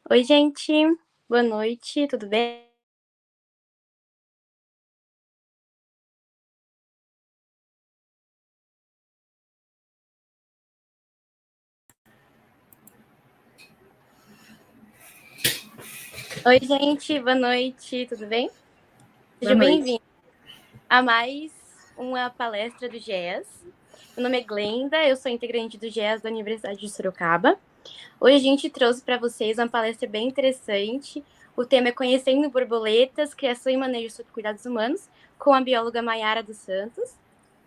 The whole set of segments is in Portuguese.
Oi, gente. Boa noite, tudo bem? Oi, gente, boa noite, tudo bem? Boa Seja noite. bem-vindo a mais uma palestra do GES. Meu nome é Glenda, eu sou integrante do GES da Universidade de Sorocaba. Hoje a gente trouxe para vocês uma palestra bem interessante. O tema é Conhecendo Borboletas, Criação e Manejo sob Cuidados Humanos, com a bióloga Maiara dos Santos.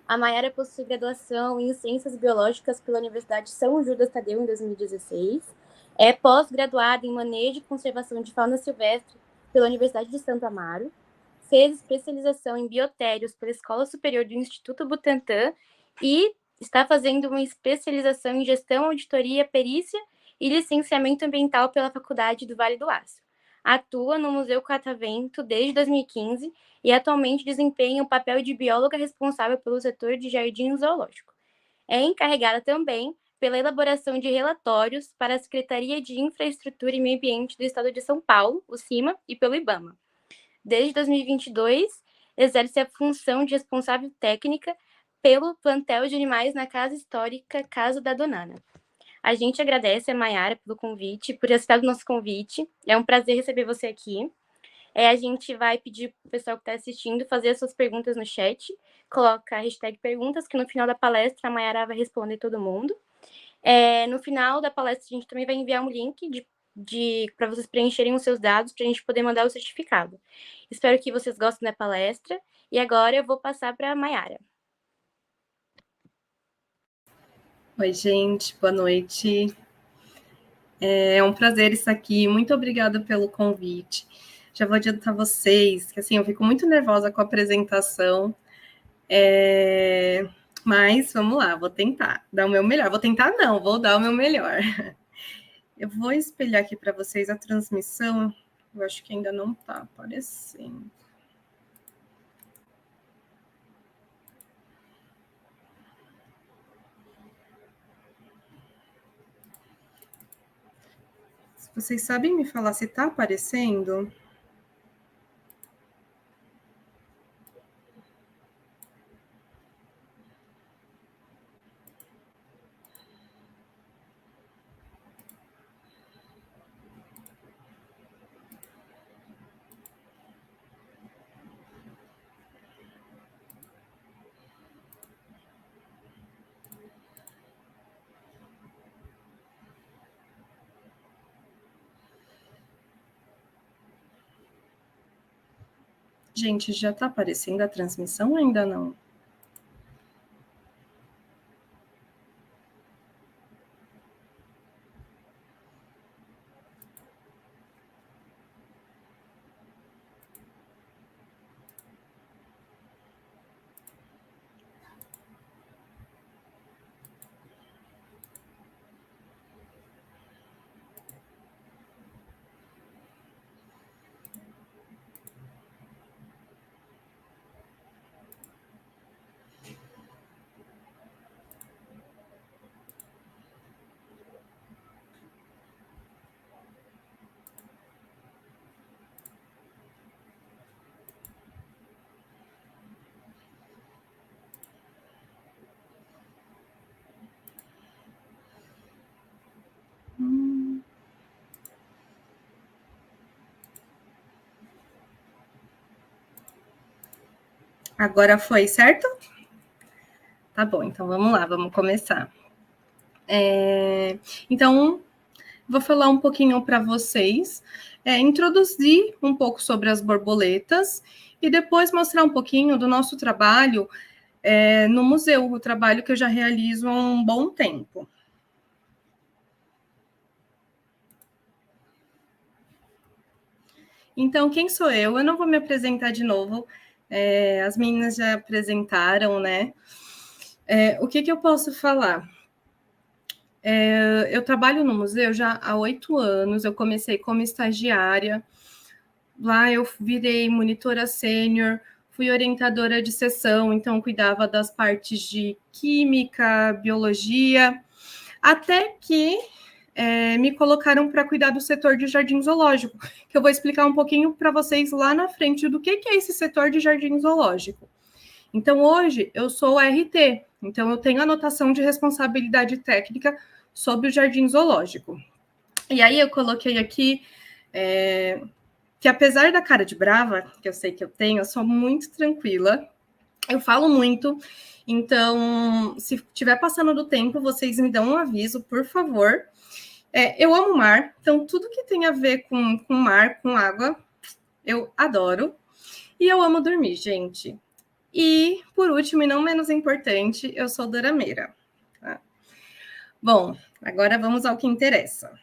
A Maiara possui graduação em Ciências Biológicas pela Universidade São Judas Tadeu em 2016. É pós-graduada em Manejo e Conservação de Fauna Silvestre pela Universidade de Santo Amaro. Fez especialização em biotérios pela Escola Superior do Instituto Butantan e está fazendo uma especialização em Gestão, Auditoria, Perícia e Licenciamento Ambiental pela Faculdade do Vale do Aço. Atua no Museu Catavento desde 2015 e atualmente desempenha o papel de bióloga responsável pelo setor de jardim zoológico. É encarregada também pela elaboração de relatórios para a Secretaria de Infraestrutura e Meio Ambiente do Estado de São Paulo, o CIMA, e pelo IBAMA. Desde 2022, exerce a função de responsável técnica pelo plantel de animais na Casa Histórica Casa da Donana. A gente agradece a Maiara pelo convite, por ter aceitado o nosso convite. É um prazer receber você aqui. A gente vai pedir para o pessoal que está assistindo fazer as suas perguntas no chat. Coloca a hashtag perguntas, que no final da palestra a Mayara vai responder todo mundo. No final da palestra, a gente também vai enviar um link para vocês preencherem os seus dados para a gente poder mandar o certificado. Espero que vocês gostem da palestra. E agora eu vou passar para a Mayara. Oi, gente, boa noite. É um prazer estar aqui. Muito obrigada pelo convite. Já vou adiantar vocês que assim, eu fico muito nervosa com a apresentação. Mas vamos lá, vou tentar dar o meu melhor. Vou tentar, não, vou dar o meu melhor. Eu vou espelhar aqui para vocês a transmissão. Eu acho que ainda não está aparecendo. Vocês sabem me falar se está aparecendo? Gente, já está aparecendo a transmissão ou ainda não? Agora foi, certo? Tá bom, então vamos lá, vamos começar. Então, vou falar um pouquinho para vocês, introduzir um pouco sobre as borboletas e depois mostrar um pouquinho do nosso trabalho no museu, o trabalho que eu já realizo há um bom tempo. Então, quem sou eu? Eu não vou me apresentar de novo, as meninas já apresentaram, né? O que eu posso falar? Eu trabalho no museu já há 8 anos, eu comecei como estagiária, lá eu virei monitora sênior, fui orientadora de sessão, então cuidava das partes de química, biologia, até que me colocaram para cuidar do setor de jardim zoológico, que eu vou explicar um pouquinho para vocês lá na frente do que é esse setor de jardim zoológico. Então, hoje, eu sou RT, então eu tenho anotação de responsabilidade técnica sobre o jardim zoológico. E aí eu coloquei aqui que apesar da cara de brava, que eu sei que eu tenho, eu sou muito tranquila, eu falo muito, então, se estiver passando do tempo, vocês me dão um aviso, por favor. Eu amo mar, então tudo que tem a ver com mar, com água, eu adoro. E eu amo dormir, gente. E, por último, e não menos importante, eu sou dorameira. Tá? Bom, agora vamos ao que interessa.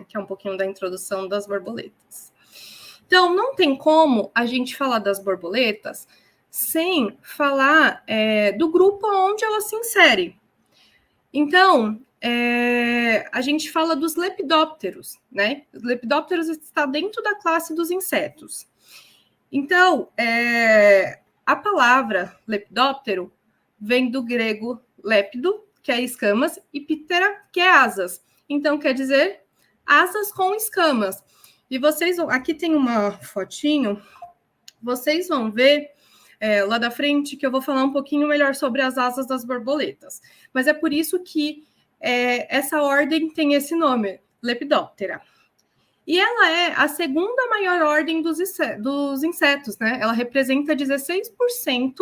Que é um pouquinho da introdução das borboletas. Então, não tem como a gente falar das borboletas sem falar do grupo onde ela se insere. Então, a gente fala dos lepidópteros, né? Os lepidópteros está dentro da classe dos insetos. Então, a palavra lepidóptero vem do grego lépido, que é escamas, e ptera, que é asas. Então, quer dizer asas com escamas. E vocês vão... Aqui tem uma fotinho. Vocês vão ver lá da frente que eu vou falar um pouquinho melhor sobre as asas das borboletas. Mas é por isso que essa ordem tem esse nome, Lepidoptera. E ela é a segunda maior ordem dos insetos, né? Ela representa 16%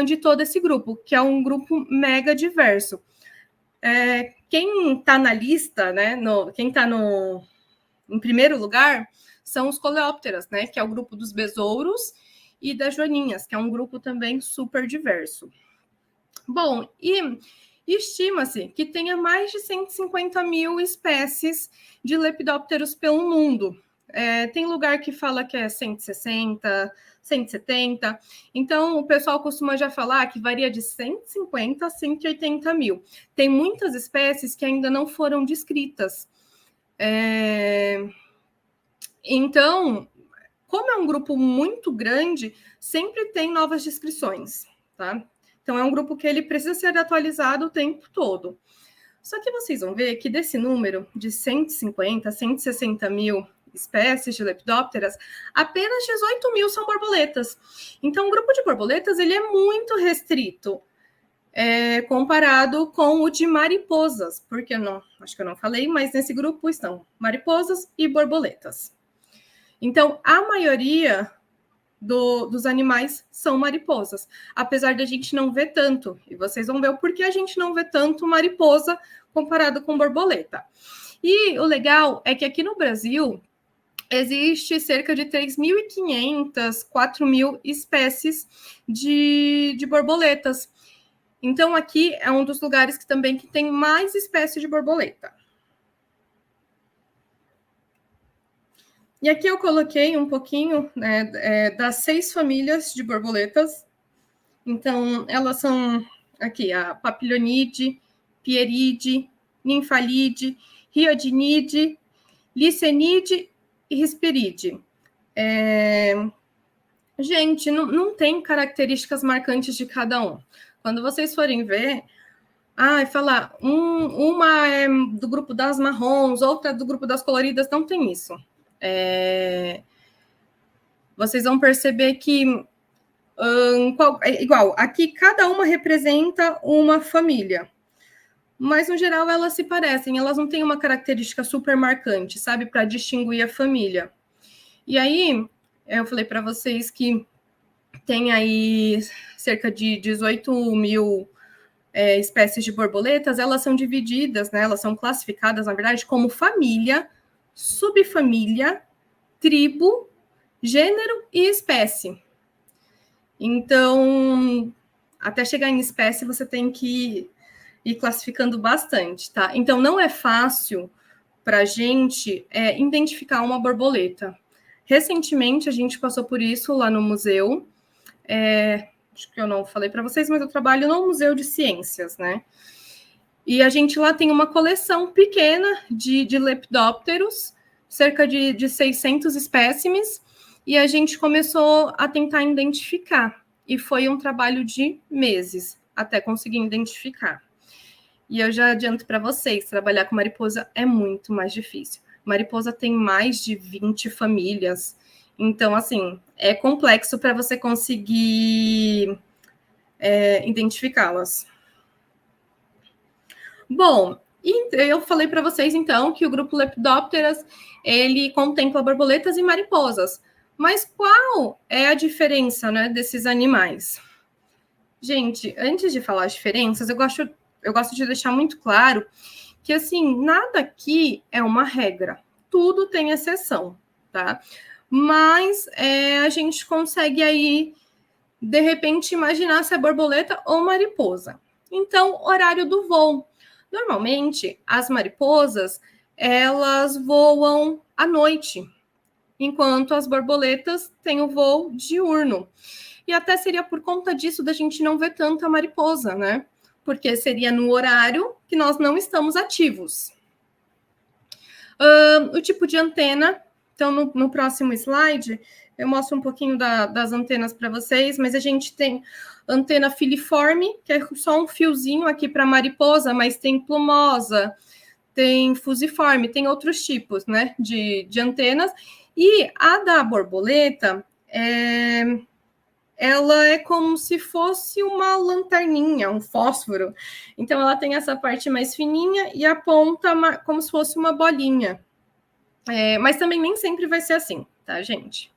de todo esse grupo, que é um grupo mega diverso. Quem está na lista, né? Quem está em primeiro lugar são os coleópteras, né? Que é o grupo dos besouros e das joaninhas, que é um grupo também super diverso. Bom, e estima-se que tenha mais de 150 mil espécies de lepidópteros pelo mundo. Tem lugar que fala que é 160, 170. Então, o pessoal costuma já falar que varia de 150 a 180 mil. Tem muitas espécies que ainda não foram descritas. Então, como é um grupo muito grande, sempre tem novas descrições, tá? Então, é um grupo que ele precisa ser atualizado o tempo todo. Só que vocês vão ver que desse número de 150, 160 mil espécies de lepidópteras, apenas 18 mil são borboletas. Então, o grupo de borboletas ele é muito restrito comparado com o de mariposas, porque acho que eu não falei, mas nesse grupo estão mariposas e borboletas. Então, a maioria dos animais são mariposas, apesar de a gente não ver tanto. E vocês vão ver o porquê a gente não vê tanto mariposa comparado com borboleta. E o legal é que aqui no Brasil existe cerca de 3.500, 4.000 espécies de borboletas. Então, aqui é um dos lugares que também tem mais espécies de borboleta. E aqui eu coloquei um pouquinho das 6 famílias de borboletas. Então, elas são aqui a Papilionide, Pieride, Ninfalide, Riodinide, Licenide e Hesperide. Gente, não tem características marcantes de cada um. Quando vocês forem ver, falar uma é do grupo das marrons, outra é do grupo das coloridas, não tem isso. Vocês vão perceber que igual, aqui cada uma representa uma família, mas no geral elas se parecem, elas não têm uma característica super marcante, sabe, para distinguir a família. E aí, eu falei para vocês que tem aí cerca de 18 mil espécies de borboletas, elas são divididas, né, elas são classificadas, na verdade, como família, subfamília, tribo, gênero e espécie. Então, até chegar em espécie, você tem que ir classificando bastante, tá? Então, não é fácil para a gente identificar uma borboleta. Recentemente, a gente passou por isso lá no museu. Acho que eu não falei para vocês, mas eu trabalho no Museu de Ciências, né? E a gente lá tem uma coleção pequena de lepidópteros, cerca de 600 espécimes, e a gente começou a tentar identificar. E foi um trabalho de meses até conseguir identificar. E eu já adianto para vocês, trabalhar com mariposa é muito mais difícil. Mariposa tem mais de 20 famílias. Então, assim, é complexo para você conseguir identificá-las. Bom, eu falei para vocês, então, que o grupo Lepidopteras, ele contempla borboletas e mariposas. Mas qual é a diferença, né, desses animais? Gente, antes de falar as diferenças, eu gosto de deixar muito claro que, assim, nada aqui é uma regra. Tudo tem exceção, tá? Mas a gente consegue aí, de repente, imaginar se é borboleta ou mariposa. Então, horário do voo. Normalmente, as mariposas, elas voam à noite, enquanto as borboletas têm o voo diurno. E até seria por conta disso da gente não ver tanta mariposa, né? Porque seria no horário que nós não estamos ativos. O tipo de antena, então no próximo slide, eu mostro um pouquinho das antenas para vocês, mas a gente tem antena filiforme, que é só um fiozinho aqui para mariposa, mas tem plumosa, tem fusiforme, tem outros tipos, né, de antenas. E a da borboleta, ela é como se fosse uma lanterninha, um fósforo. Então, ela tem essa parte mais fininha e a ponta como se fosse uma bolinha. Mas também nem sempre vai ser assim, tá, gente?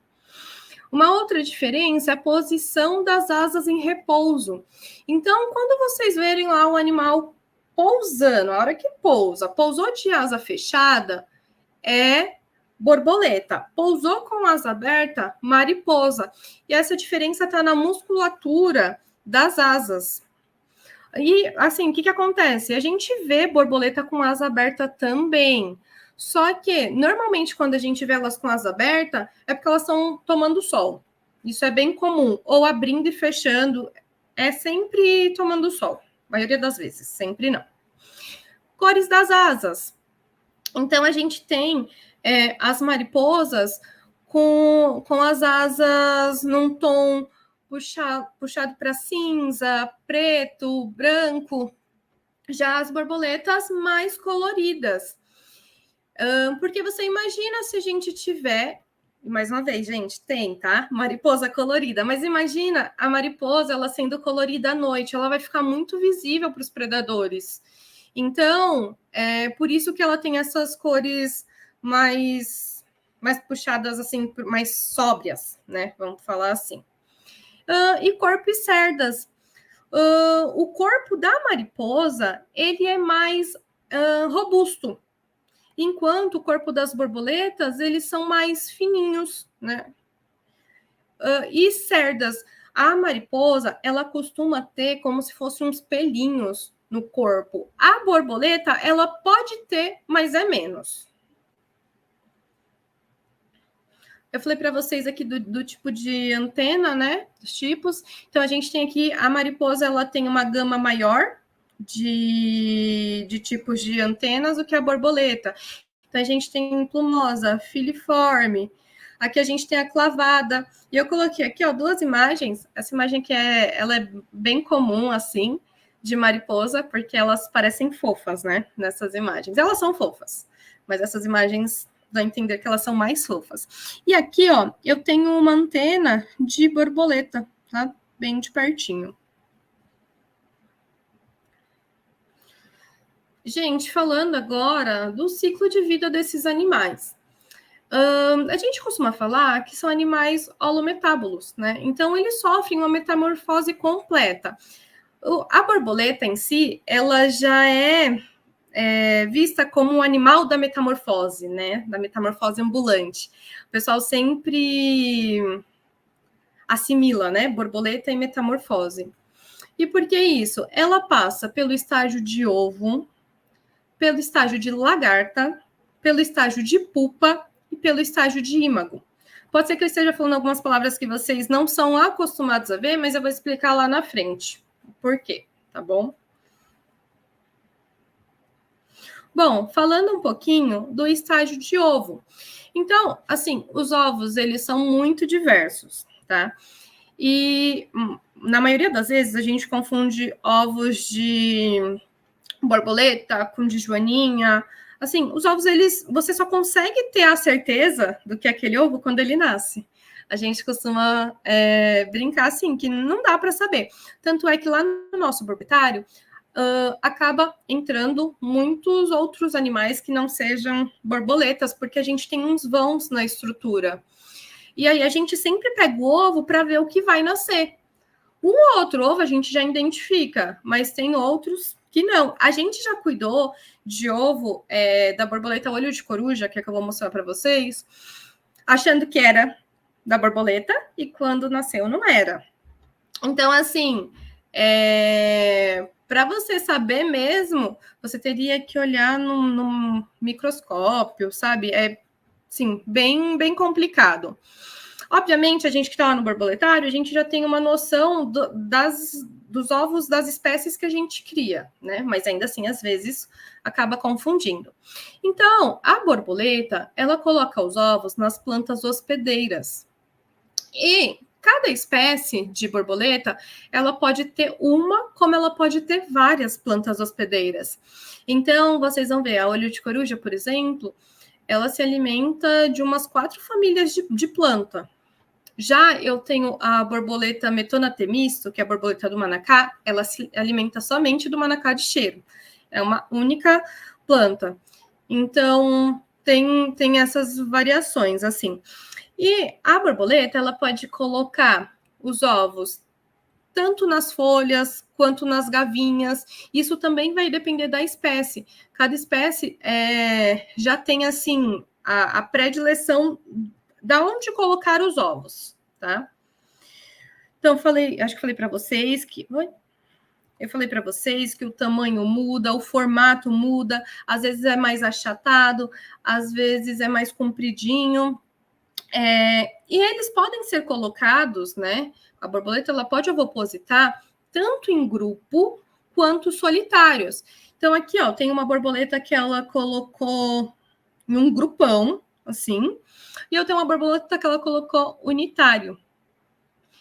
Uma outra diferença é a posição das asas em repouso. Então, quando vocês verem lá o animal pousando, a hora que pousou de asa fechada, é borboleta. Pousou com asa aberta, mariposa. E essa diferença está na musculatura das asas. E, assim, o que acontece? A gente vê borboleta com asa aberta também. Só que, normalmente, quando a gente vê elas com asa aberta, é porque elas estão tomando sol. Isso é bem comum. Ou abrindo e fechando. É sempre tomando sol. A maioria das vezes. Sempre não. Cores das asas. Então, a gente tem as mariposas com as asas num tom puxado para cinza, preto, branco. Já as borboletas mais coloridas. Porque você imagina se a gente tiver... Mais uma vez, gente, tem, tá? Mariposa colorida. Mas imagina a mariposa, ela sendo colorida à noite. Ela vai ficar muito visível para os predadores. Então, por isso que ela tem essas cores mais puxadas, assim, mais sóbrias, né? Vamos falar assim. E corpo e cerdas. O corpo da mariposa, ele é mais robusto, enquanto o corpo das borboletas, eles são mais fininhos, né? E cerdas. A mariposa, ela costuma ter como se fossem uns pelinhos no corpo. A borboleta, ela pode ter, mas é menos. Eu falei para vocês aqui do tipo de antena, né? Dos tipos. Então, a gente tem aqui, a mariposa, ela tem uma gama maior de tipos de antenas do que a borboleta. Então, a gente tem plumosa, filiforme. Aqui a gente tem a clavada. E eu coloquei aqui, ó, duas imagens. Essa imagem que ela é bem comum, assim, de mariposa, porque elas parecem fofas, né? Nessas imagens. Elas são fofas, mas essas imagens dão a entender que elas são mais fofas. E aqui, ó, eu tenho uma antena de borboleta, tá? Bem de pertinho. Gente, falando agora do ciclo de vida desses animais. A gente costuma falar que são animais holometábulos, né? Então, eles sofrem uma metamorfose completa. A borboleta em si, ela já é vista como um animal da metamorfose, né? Da metamorfose ambulante. O pessoal sempre assimila, né? Borboleta e metamorfose. E por que isso? Ela passa pelo estágio de ovo, pelo estágio de lagarta, pelo estágio de pupa e pelo estágio de ímago. Pode ser que eu esteja falando algumas palavras que vocês não são acostumados a ver, mas eu vou explicar lá na frente. Por quê? Tá bom? Bom, falando um pouquinho do estágio de ovo. Então, assim, os ovos, eles são muito diversos, tá? E na maioria das vezes a gente confunde ovos de borboleta, com de joaninha. Assim, os ovos, você só consegue ter a certeza do que é aquele ovo quando ele nasce. A gente costuma brincar assim, que não dá para saber. Tanto é que lá no nosso proprietário, acaba entrando muitos outros animais que não sejam borboletas, porque a gente tem uns vãos na estrutura. E aí a gente sempre pega o ovo para ver o que vai nascer. Um outro ovo a gente já identifica, mas tem outros que não. A gente já cuidou de ovo da borboleta olho de coruja, que é que eu vou mostrar para vocês, achando que era da borboleta e quando nasceu não era. Então, assim, para você saber mesmo, você teria que olhar num microscópio, sabe? É, sim, bem complicado. Obviamente, a gente que está lá no borboletário, a gente já tem uma noção dos ovos das espécies que a gente cria, né? Mas ainda assim, às vezes, acaba confundindo. Então, a borboleta, ela coloca os ovos nas plantas hospedeiras. E cada espécie de borboleta, ela pode ter uma, como ela pode ter várias plantas hospedeiras. Então, vocês vão ver, a olho de coruja, por exemplo, ela se alimenta de umas 4 famílias de planta. Já eu tenho a borboleta Metona temisto, que é a borboleta do manacá, ela se alimenta somente do manacá de cheiro. É uma única planta. Então, tem essas variações, assim. E a borboleta, ela pode colocar os ovos tanto nas folhas quanto nas gavinhas. Isso também vai depender da espécie. Cada espécie já tem, assim, a predileção da onde colocar os ovos, tá? Então, acho que falei para vocês que... Eu falei para vocês que o tamanho muda, o formato muda, às vezes é mais achatado, às vezes é mais compridinho. E eles podem ser colocados, né? A borboleta ela pode ovopositar tanto em grupo quanto solitários. Então, aqui, ó, tem uma borboleta que ela colocou em um grupão, assim, e eu tenho uma borboleta que ela colocou unitário.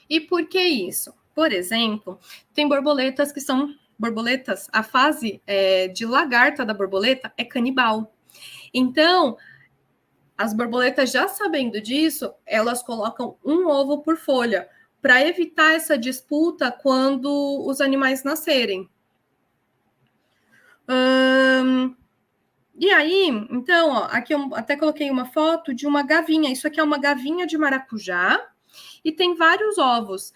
E por que isso? Por exemplo, tem borboletas que são borboletas, a fase de lagarta da borboleta é canibal. Então, as borboletas, já sabendo disso, elas colocam um ovo por folha, para evitar essa disputa quando os animais nascerem. E aí, então, ó, aqui eu até coloquei uma foto de uma gavinha. Isso aqui é uma gavinha de maracujá e tem vários ovos.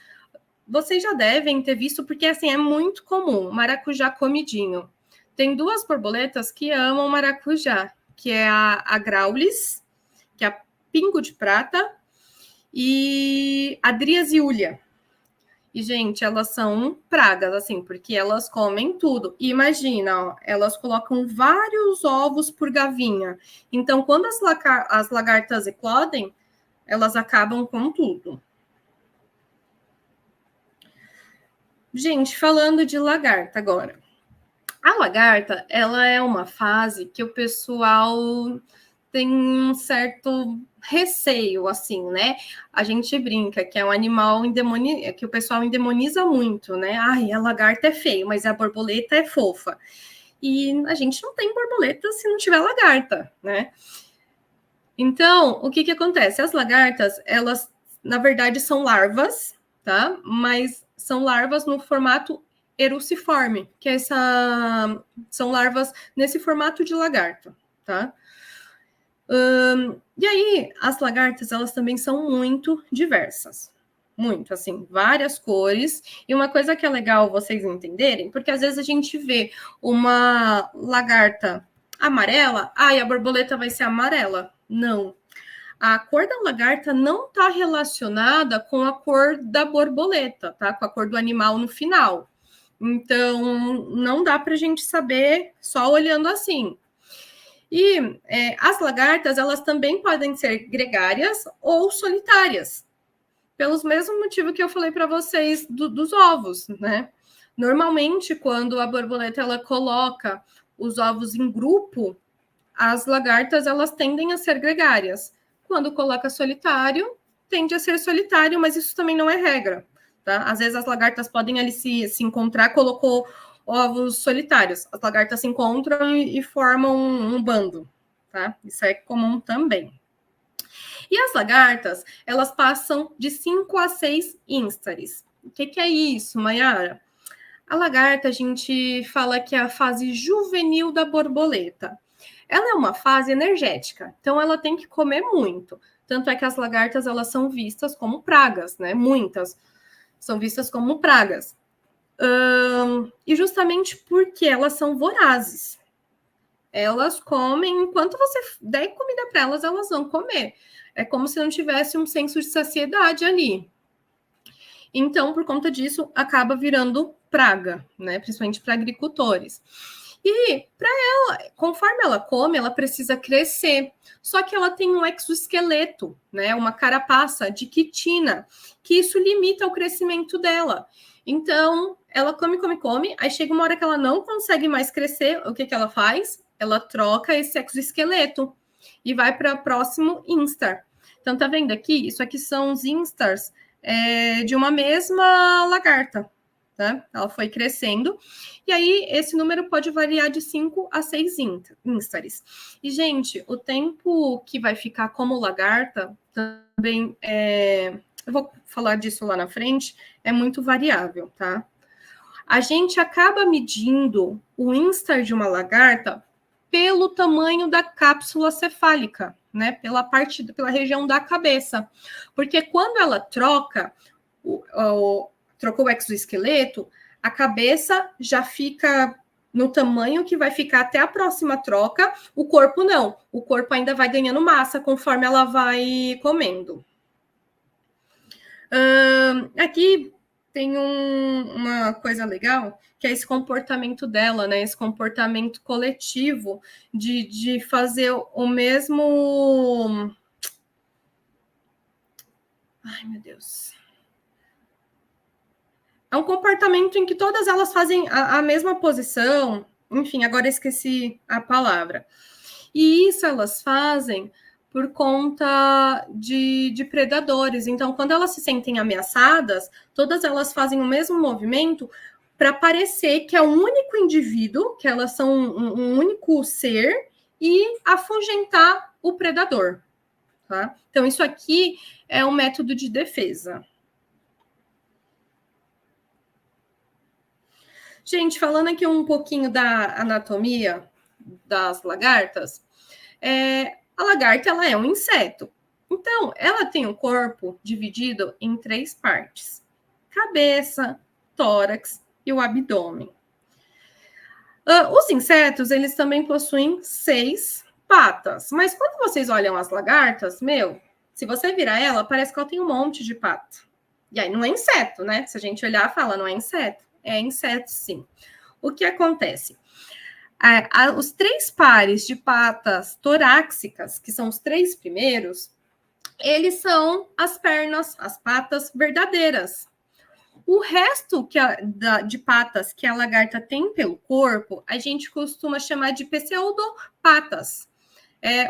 Vocês já devem ter visto, porque assim é muito comum, maracujá comidinho. Tem 2 borboletas que amam maracujá, que é a Graulis, que é a pingo de prata, e a Driasiúlia. E, gente, elas são pragas, assim, porque elas comem tudo. E imagina, ó, elas colocam vários ovos por gavinha. Então, quando as lagartas eclodem, elas acabam com tudo. Gente, falando de lagarta agora. A lagarta, ela é uma fase que o pessoal tem um certo receio, assim, né? A gente brinca que é um animal que o pessoal endemoniza muito, né? Ai, a lagarta é feio, mas a borboleta é fofa. E a gente não tem borboleta se não tiver lagarta, né? Então, o que acontece? As lagartas, elas, na verdade, são larvas, tá? Mas são larvas no formato eruciforme, que são larvas nesse formato de lagarta, tá? E aí, as lagartas, elas também são muito diversas. Muito, assim, várias cores. E uma coisa que é legal vocês entenderem, porque às vezes a gente vê uma lagarta amarela, a borboleta vai ser amarela. Não. A cor da lagarta não está relacionada com a cor da borboleta, tá? Com a cor do animal no final. Então, não dá para a gente saber só olhando assim. E as lagartas, elas também podem ser gregárias ou solitárias, pelos mesmos motivos que eu falei para vocês dos ovos, né? Normalmente, quando a borboleta ela coloca os ovos em grupo, as lagartas elas tendem a ser gregárias. Quando coloca solitário, tende a ser solitário, mas isso também não é regra, tá? Às vezes as lagartas podem ali se encontrar, colocou ovos solitários. As lagartas se encontram e formam um bando, tá? Isso é comum também. E as lagartas, elas passam de 5 a 6 instares. O que é isso, Mayara? A lagarta, a gente fala que é a fase juvenil da borboleta. Ela é uma fase energética, então ela tem que comer muito. Tanto é que as lagartas, elas são vistas como pragas, né? Muitas são vistas como pragas. E justamente porque elas são vorazes. Elas comem, enquanto você der comida para elas, elas vão comer. É como se não tivesse um senso de saciedade ali. Então, por conta disso, acaba virando praga, né? Principalmente para agricultores. E para ela, conforme ela come, ela precisa crescer. Só que ela tem um exoesqueleto, né? Uma carapaça de quitina, que isso limita o crescimento dela. Então, ela come, aí chega uma hora que ela não consegue mais crescer, o que ela faz? Ela troca esse exoesqueleto e vai para o próximo instar. Então, tá vendo aqui? Isso aqui são os instars de uma mesma lagarta, tá? Ela foi crescendo, e aí esse número pode variar de 5 a 6 instares. E, gente, o tempo que vai ficar como lagarta também eu vou falar disso lá na frente, é muito variável, tá? A gente acaba medindo o instar de uma lagarta pelo tamanho da cápsula cefálica, né? Pela região da cabeça. Porque quando ela trocou o exoesqueleto, a cabeça já fica no tamanho que vai ficar até a próxima troca, o corpo não. O corpo ainda vai ganhando massa conforme ela vai comendo. Aqui tem uma coisa legal, que é esse comportamento dela, né? Esse comportamento coletivo de fazer o mesmo... Ai, meu Deus. É um comportamento em que todas elas fazem a mesma posição. Enfim, agora esqueci a palavra. E isso elas fazem por conta de predadores. Então, quando elas se sentem ameaçadas, todas elas fazem o mesmo movimento para parecer que é um único indivíduo, que elas são um único ser, e afugentar o predador. Tá? Então, isso aqui é um método de defesa. Gente, falando aqui um pouquinho da anatomia das lagartas, a lagarta ela é um inseto. Então, ela tem o corpo dividido em 3 partes: cabeça, tórax e o abdômen. Os insetos, eles também possuem 6 patas. Mas quando vocês olham as lagartas, se você virar ela, parece que ela tem um monte de pata. E aí não é inseto, né? Se a gente olhar, fala, não é inseto. É inseto, sim. O que acontece? Os 3 pares de patas torácicas, que são os 3 primeiros, eles são as pernas, as patas verdadeiras. O resto de patas que a lagarta tem pelo corpo, a gente costuma chamar de pseudopatas,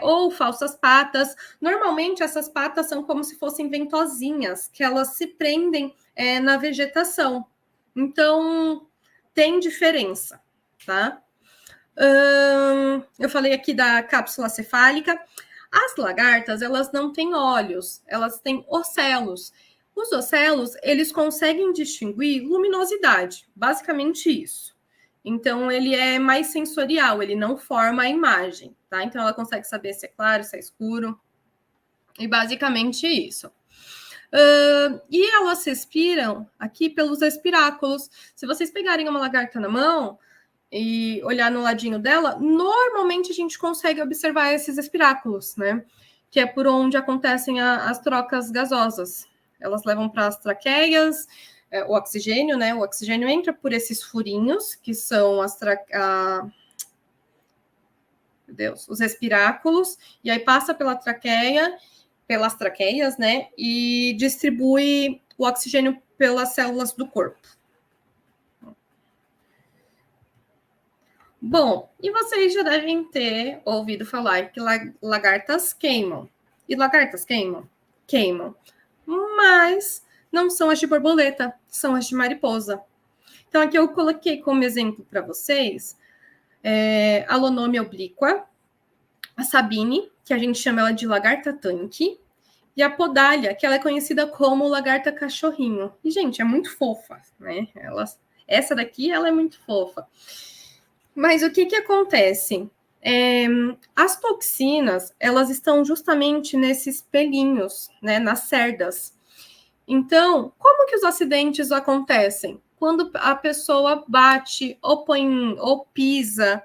ou falsas patas. Normalmente, essas patas são como se fossem ventosinhas, que elas se prendem na vegetação. Então, tem diferença, tá? Eu falei aqui da cápsula cefálica. As lagartas, elas não têm olhos, elas têm ocelos. Os ocelos, eles conseguem distinguir luminosidade, basicamente isso. Então, ele é mais sensorial, ele não forma a imagem, tá? Então, ela consegue saber se é claro, se é escuro. E basicamente isso. E elas respiram aqui pelos espiráculos. Se vocês pegarem uma lagarta na mão e olhar no ladinho dela, normalmente a gente consegue observar esses espiráculos, né? Que é por onde acontecem as trocas gasosas. Elas levam para as traqueias o oxigênio, né? O oxigênio entra por esses furinhos, que são os espiráculos, e aí passa pela traqueia, pelas traqueias, né? E distribui o oxigênio pelas células do corpo. Bom, e vocês já devem ter ouvido falar que lagartas queimam. E lagartas queimam? Queimam. Mas não são as de borboleta, são as de mariposa. Então, aqui eu coloquei como exemplo para vocês a Lonomia obliqua, a Sabine, que a gente chama ela de lagarta tanque, e a Podália, que ela é conhecida como lagarta cachorrinho. E, gente, é muito fofa, né? Essa daqui, ela é muito fofa. Mas o que acontece? As toxinas, elas estão justamente nesses pelinhos, né? Nas cerdas. Então, como que os acidentes acontecem? Quando a pessoa bate, ou põe, ou pisa,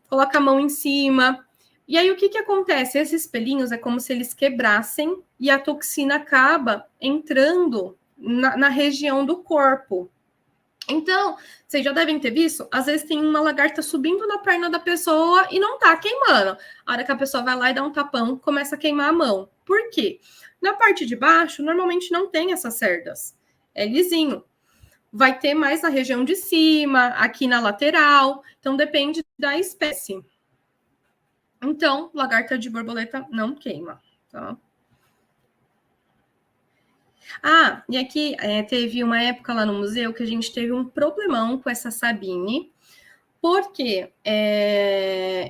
coloca a mão em cima. E aí, o que acontece? Esses pelinhos é como se eles quebrassem e a toxina acaba entrando na região do corpo. Então, vocês já devem ter visto, às vezes tem uma lagarta subindo na perna da pessoa e não tá queimando. A hora que a pessoa vai lá e dá um tapão, começa a queimar a mão. Por quê? Na parte de baixo, normalmente não tem essas cerdas. É lisinho. Vai ter mais na região de cima, aqui na lateral. Então, depende da espécie. Então, lagarta de borboleta não queima, tá? Ah, e aqui teve uma época lá no museu que a gente teve um problemão com essa Sabine, porque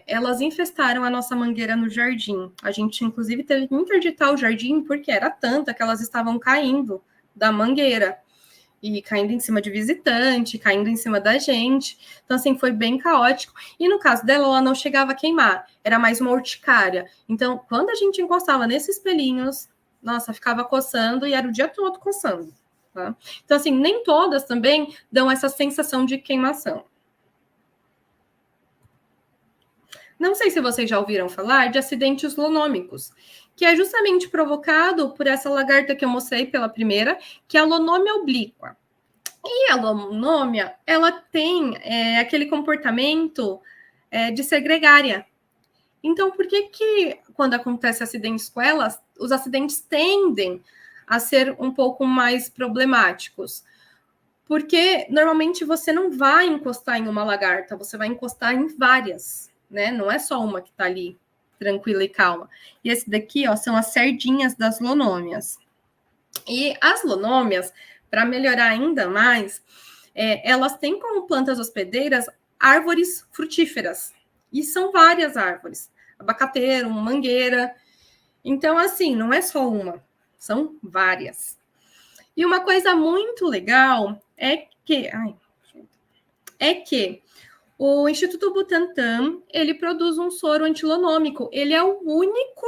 elas infestaram a nossa mangueira no jardim. A gente, inclusive, teve que interditar o jardim porque era tanta que elas estavam caindo da mangueira. E caindo em cima de visitante, caindo em cima da gente. Então, assim, foi bem caótico. E no caso dela, ela não chegava a queimar, era mais uma urticária. Então, quando a gente encostava nesses pelinhos, nossa, ficava coçando e era o dia todo coçando. Tá? Então, assim, nem todas também dão essa sensação de queimação. Não sei se vocês já ouviram falar de acidentes lonômicos, que é justamente provocado por essa lagarta que eu mostrei pela primeira, que é a Lonomia obliqua. E a Lonomia, ela tem aquele comportamento de ser gregária. Então, por que quando acontece acidentes com elas, os acidentes tendem a ser um pouco mais problemáticos? Porque normalmente você não vai encostar em uma lagarta, você vai encostar em várias, né? Não é só uma que está ali tranquila e calma. E esse daqui, ó, são as cerdinhas das lonômias. E as lonômias, para melhorar ainda mais, elas têm como plantas hospedeiras árvores frutíferas. E são várias árvores. Abacateiro, mangueira. Então, assim, não é só uma, são várias. E uma coisa muito legal é que o Instituto Butantan, ele produz um soro antilonômico. Ele é o único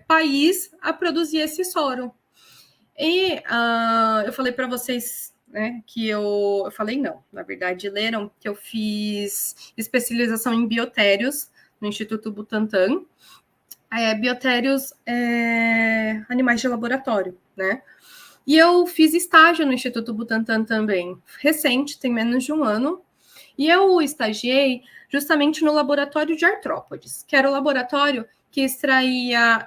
país a produzir esse soro. E eu falei para vocês, né, que eu falei não, na verdade, leram que eu fiz especialização em biotérios no Instituto Butantan. Biotérios animais de laboratório, né? E eu fiz estágio no Instituto Butantan também, recente, tem menos de um ano. E eu estagiei justamente no laboratório de artrópodes, que era o laboratório que extraía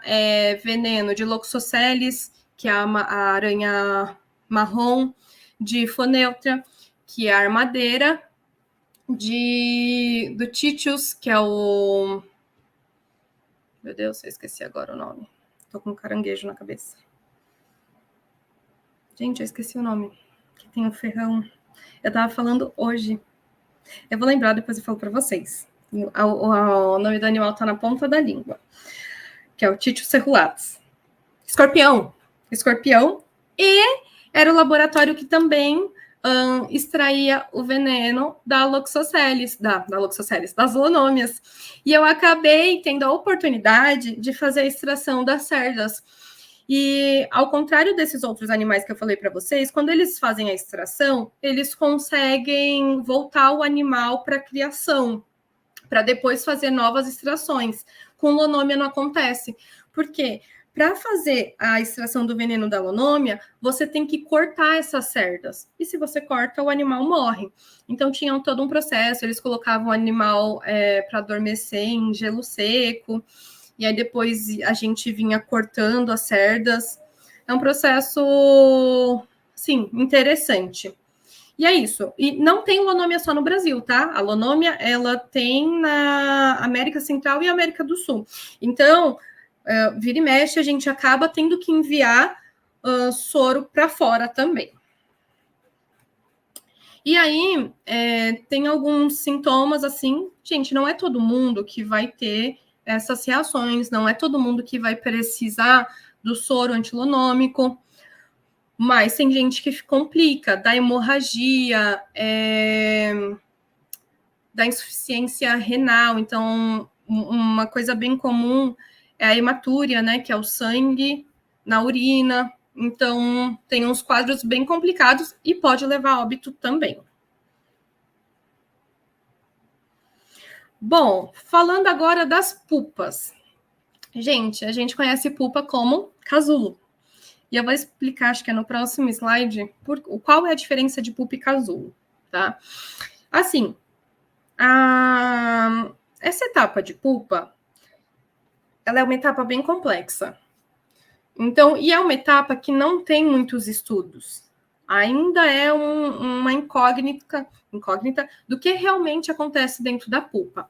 veneno de Loxosceles, que é a aranha marrom, de Foneutra, que é a armadeira, do Titius, que é o... Meu Deus, eu esqueci agora o nome. Tô com um caranguejo na cabeça. Gente, eu esqueci o nome. Que tem um ferrão. Eu tava falando hoje. Eu vou lembrar, depois eu falo para vocês. O nome do animal tá na ponta da língua. Que é o Titius cerulatus. Escorpião. E era o laboratório que também extraía o veneno da Loxosceles, das lonômias. E eu acabei tendo a oportunidade de fazer a extração das cerdas. E, ao contrário desses outros animais que eu falei para vocês, quando eles fazem a extração, eles conseguem voltar o animal para a criação, para depois fazer novas extrações. Com lonômia não acontece. Por quê? Para fazer a extração do veneno da lonômia, você tem que cortar essas cerdas. E se você corta, o animal morre. Então, tinham todo um processo. Eles colocavam o animal para adormecer em gelo seco. E aí, depois, a gente vinha cortando as cerdas. É um processo, sim, interessante. E é isso. E não tem lonômia só no Brasil, tá? A lonômia, ela tem na América Central e América do Sul. Então, vira e mexe, a gente acaba tendo que enviar soro para fora também. E aí, tem alguns sintomas, assim, gente, não é todo mundo que vai ter essas reações, não é todo mundo que vai precisar do soro antilonômico, mas tem gente que complica, da hemorragia, da insuficiência renal. Então, uma coisa bem comum é a hematúria, né, que é o sangue na urina. Então, tem uns quadros bem complicados e pode levar a óbito também. Bom, falando agora das pupas. Gente, a gente conhece pupa como casulo. E eu vou explicar, acho que é no próximo slide, qual é a diferença de pupa e casulo, tá? Assim, essa etapa de pupa, ela é uma etapa bem complexa. Então, e é uma etapa que não tem muitos estudos. Ainda é uma incógnita do que realmente acontece dentro da pupa.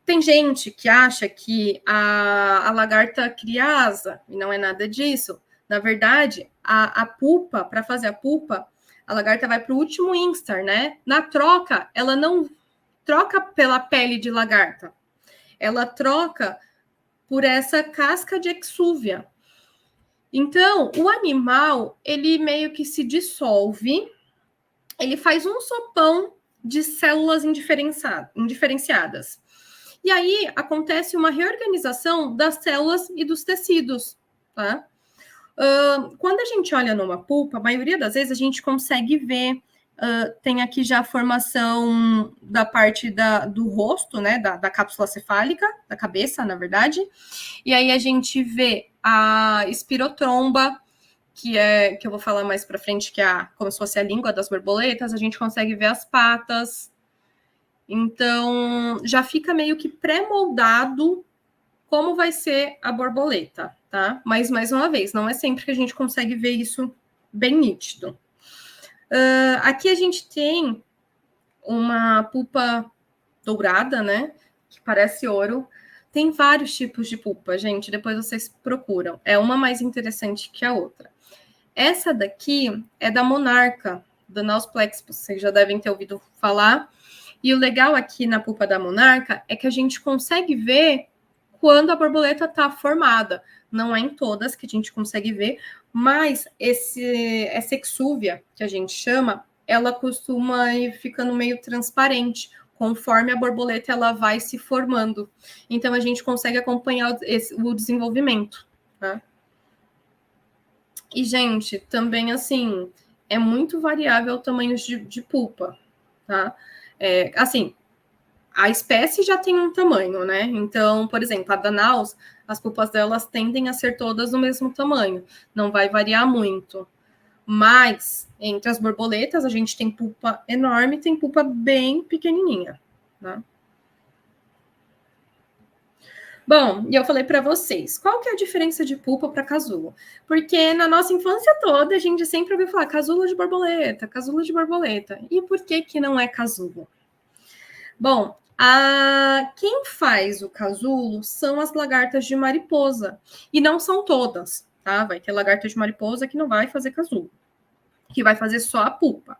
Tem gente que acha que a lagarta cria asa, e não é nada disso. Na verdade, a pupa, para fazer a pupa, a lagarta vai para o último instar, né? Na troca, ela não troca pela pele de lagarta. Ela troca por essa casca de exúvia. Então, o animal, ele meio que se dissolve, ele faz um sopão de células indiferenciadas. E aí acontece uma reorganização das células e dos tecidos, tá? Quando a gente olha numa pulpa, a maioria das vezes a gente consegue ver, tem aqui já a formação da parte do rosto, né, da cápsula cefálica, da cabeça, na verdade, e aí a gente vê a espirotromba, que eu vou falar mais para frente, que é como se fosse a língua das borboletas, a gente consegue ver as patas. Então, já fica meio que pré-moldado como vai ser a borboleta, tá? Mas, mais uma vez, não é sempre que a gente consegue ver isso bem nítido. Aqui a gente tem uma pupa dourada, né? Que parece ouro. Tem vários tipos de pupa, gente. Depois vocês procuram. É uma mais interessante que a outra. Essa daqui é da monarca, da Nausplex. Vocês já devem ter ouvido falar. E o legal aqui na pupa da monarca é que a gente consegue ver quando a borboleta está formada. Não é em todas que a gente consegue ver, mas essa exúvia, que a gente chama, ela costuma ir ficando meio transparente, conforme a borboleta ela vai se formando. Então, a gente consegue acompanhar o desenvolvimento, tá? E, gente, também, assim, é muito variável o tamanho de pulpa, tá? Assim, a espécie já tem um tamanho, né? Então, por exemplo, a Danaus, as pulpas delas tendem a ser todas do mesmo tamanho, não vai variar muito. Mas, entre as borboletas, a gente tem pulpa enorme e tem pulpa bem pequenininha, né? Bom, e eu falei para vocês, qual que é a diferença de pulpa para casulo? Porque na nossa infância toda, a gente sempre ouviu falar casulo de borboleta, casulo de borboleta. E por que não é casulo? Bom, quem faz o casulo são as lagartas de mariposa. E não são todas, tá? Vai ter lagarta de mariposa que não vai fazer casulo, que vai fazer só a pupa.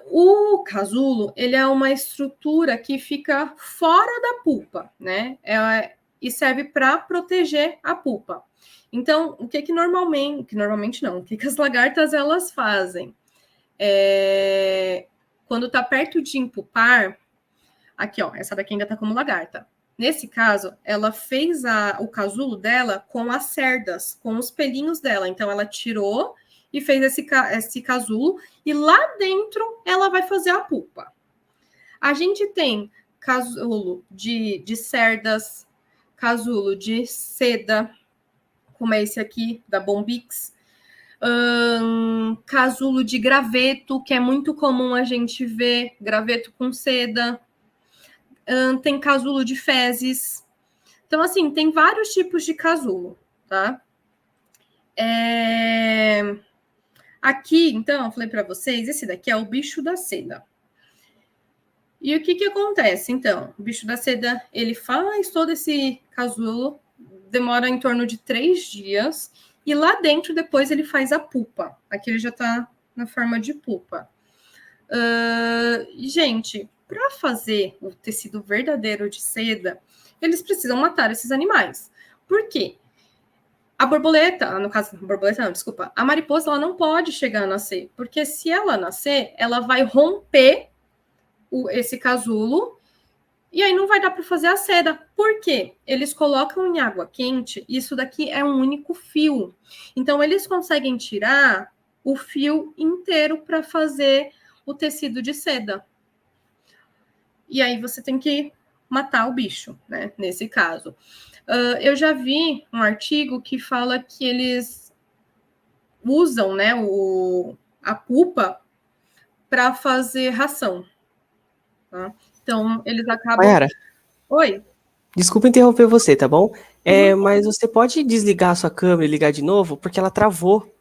O casulo, ele é uma estrutura que fica fora da pupa, né? E serve para proteger a pupa. Então, o que normalmente não, o que as lagartas elas fazem? Quando está perto de impupar, aqui, ó, essa daqui ainda tá como lagarta. Nesse caso, ela fez o casulo dela com as cerdas, com os pelinhos dela. Então, ela tirou e fez esse casulo, e lá dentro ela vai fazer a pupa. A gente tem casulo de cerdas, casulo de seda, como é esse aqui, da Bombix. Casulo de graveto, que é muito comum a gente ver, graveto com seda. Tem casulo de fezes. Então, assim, tem vários tipos de casulo, tá? Aqui, então, eu falei para vocês, esse daqui é o bicho da seda. E o que acontece, então? O bicho da seda, ele faz todo esse casulo, demora em torno de 3 dias, e lá dentro, depois, ele faz a pupa. Aqui ele já tá na forma de pupa. Gente, para fazer o tecido verdadeiro de seda, eles precisam matar esses animais. Por quê? A borboleta, no caso, a borboleta não, desculpa, a mariposa ela não pode chegar a nascer, porque se ela nascer, ela vai romper esse casulo e aí não vai dar para fazer a seda. Por quê? Eles colocam em água quente e isso daqui é um único fio. Então, eles conseguem tirar o fio inteiro para fazer o tecido de seda. E aí você tem que matar o bicho, né? Nesse caso. Eu já vi um artigo que fala que eles usam, né, a pupa para fazer ração. Tá? Então, eles acabam... Mayara, Oi? desculpa interromper você, tá bom? Mas você pode desligar a sua câmera e ligar de novo? Porque ela travou.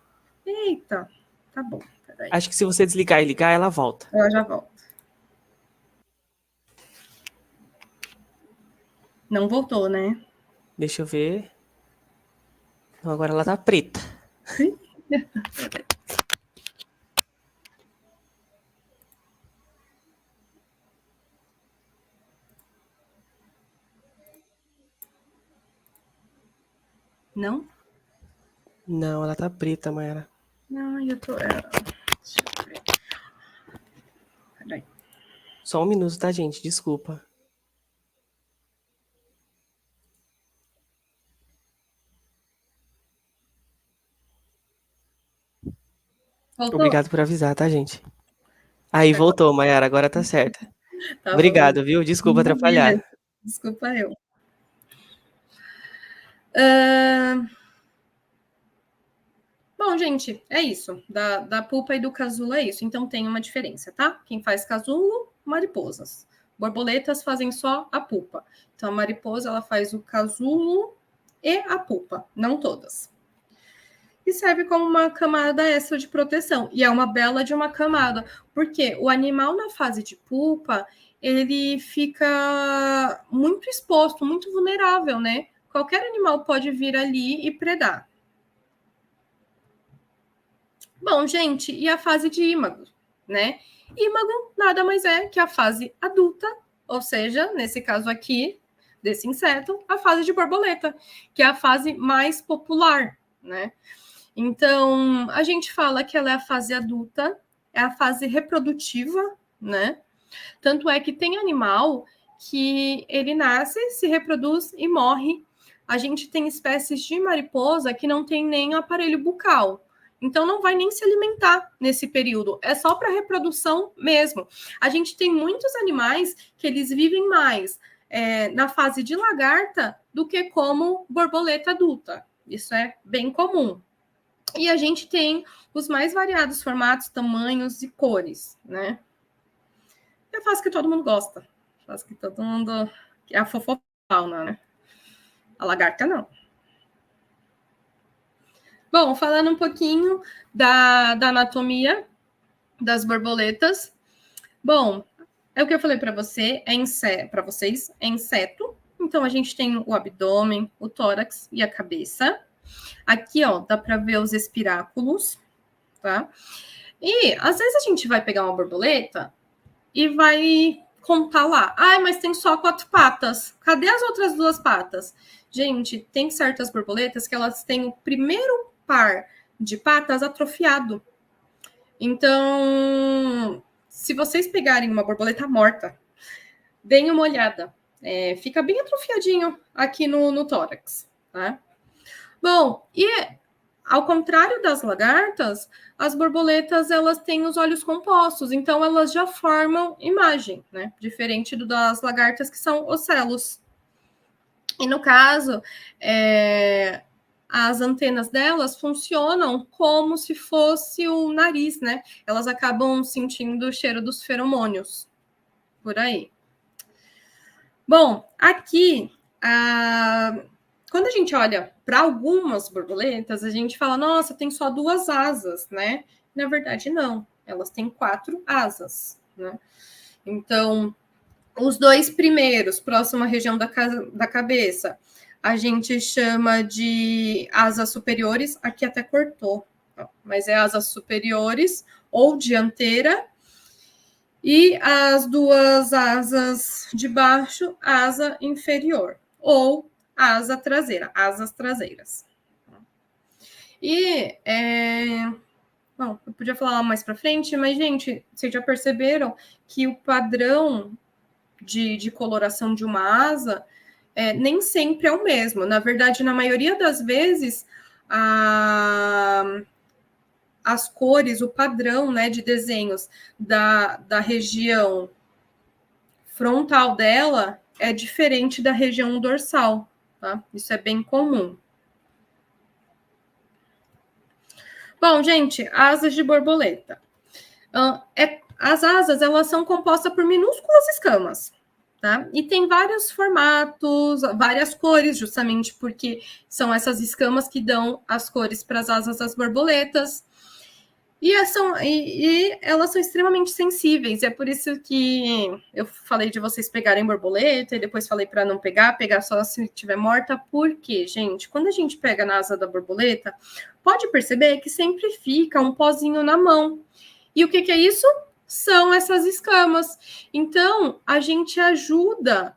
Eita, tá bom. Peraí. Acho que se você desligar e ligar, ela volta. Eu já volto. Não voltou, né? Deixa eu ver. Não, agora ela tá preta. Não? Não, ela tá preta, Mayara. Não, eu tô... Deixa eu ver. Peraí. Só um minuto, tá, gente? Desculpa. Voltou? Obrigado por avisar, tá, gente? Aí, voltou, Mayara. Agora tá certa. Tá Obrigado, bom. viu? Desculpa atrapalhar. Desculpa eu. Bom, gente, é isso. Da pupa e do casulo é isso. Então tem uma diferença, tá? Quem faz casulo, mariposas. Borboletas fazem só a pupa. Então a mariposa ela faz o casulo e a pupa, não todas. E serve como uma camada extra de proteção. E é uma bela de uma camada, porque o animal na fase de pupa, ele fica muito exposto, muito vulnerável, né? Qualquer animal pode vir ali e predar. Bom, gente, e a fase de ímago, né? Ímago nada mais é que a fase adulta, ou seja, nesse caso aqui, desse inseto, a fase de borboleta, que é a fase mais popular, né? Então, a gente fala que ela é a fase adulta, é a fase reprodutiva, né? Tanto é que tem animal que ele nasce, se reproduz e morre. A gente tem espécies de mariposa que não tem nem aparelho bucal. Então, não vai nem se alimentar nesse período. É só para reprodução mesmo. A gente tem muitos animais que eles vivem mais na fase de lagarta do que como borboleta adulta. Isso é bem comum. E a gente tem os mais variados formatos, tamanhos e cores, né? É a fase que todo mundo gosta. A fase que todo mundo... É a fofofauna, né? A lagarta, não. Bom, falando um pouquinho da anatomia das borboletas. Bom, é o que eu falei para você, para vocês, é inseto. Então, a gente tem o abdômen, o tórax e a cabeça. Aqui, ó, dá para ver os espiráculos, tá? E, às vezes, a gente vai pegar uma borboleta e vai contar lá. Ah, mas tem só 4 patas. Cadê as outras 2 patas? Gente, tem certas borboletas que elas têm o primeiro par de patas atrofiado. Então, se vocês pegarem uma borboleta morta, deem uma olhada. Fica bem atrofiadinho aqui no tórax, tá? Bom, e ao contrário das lagartas, as borboletas elas têm os olhos compostos, então elas já formam imagem, né? Diferente das lagartas que são ocelos. E no caso, as antenas delas funcionam como se fosse o nariz, né? Elas acabam sentindo o cheiro dos feromônios por aí. Bom, aqui quando a gente olha para algumas borboletas, a gente fala, nossa, tem só 2 asas, né? Na verdade, não. Elas têm 4 asas, né? Então, os 2 primeiros, próximo à região da cabeça, a gente chama de asas superiores. Aqui até cortou, mas é asas superiores ou dianteira. E as duas asas de baixo, asa inferior, ou asa traseira, asas traseiras. E, bom, eu podia falar mais para frente, mas, gente, vocês já perceberam que o padrão de coloração de uma asa nem sempre é o mesmo. Na verdade, na maioria das vezes, as cores, o padrão, né, de desenhos da região frontal dela é diferente da região dorsal, tá? Isso é bem comum. Bom, gente, asas de borboleta. As asas, elas são compostas por minúsculas escamas, tá? E tem vários formatos, várias cores, justamente porque são essas escamas que dão as cores para as asas das borboletas. E elas são extremamente sensíveis, é por isso que eu falei de vocês pegarem borboleta, e depois falei para não pegar só se estiver morta, porque, gente, quando a gente pega na asa da borboleta, pode perceber que sempre fica um pozinho na mão. E o que é isso? São essas escamas. Então, a gente ajuda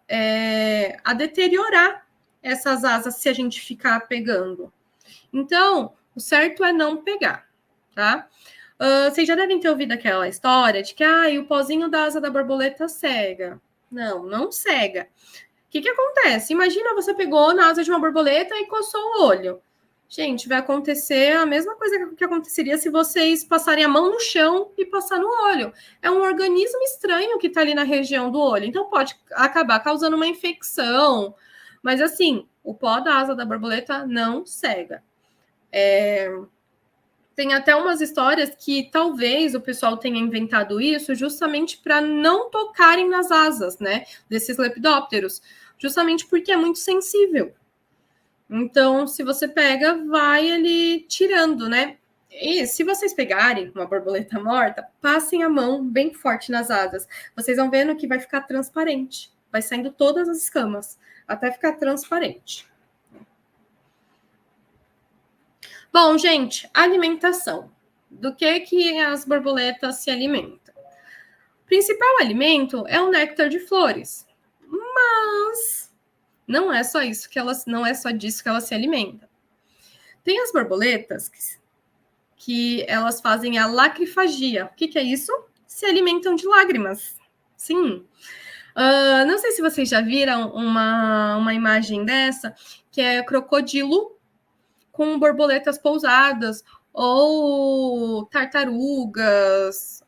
a deteriorar essas asas se a gente ficar pegando. Então, o certo é não pegar, tá? Vocês já devem ter ouvido aquela história de que o pozinho da asa da borboleta cega. Não cega. O que acontece? Imagina você pegou na asa de uma borboleta e coçou o olho. Gente, vai acontecer a mesma coisa que aconteceria se vocês passarem a mão no chão e passar no olho. É um organismo estranho que está ali na região do olho. Então, pode acabar causando uma infecção. Mas, assim, o pó da asa da borboleta não cega. Tem até umas histórias que talvez o pessoal tenha inventado isso justamente para não tocarem nas asas, né, desses lepidópteros, justamente porque é muito sensível. Então, se você pega, vai ele tirando, né? E se vocês pegarem uma borboleta morta, passem a mão bem forte nas asas. Vocês vão vendo que vai ficar transparente. Vai saindo todas as escamas, até ficar transparente. Bom, gente, alimentação. Do que as borboletas se alimentam? O principal alimento é o néctar de flores. Mas não é só isso não é só disso que elas se alimentam. Tem as borboletas que elas fazem a lacrifagia. O que é isso? Se alimentam de lágrimas. Sim. Não sei se vocês já viram uma imagem dessa, que é crocodilo com borboletas pousadas, ou tartarugas,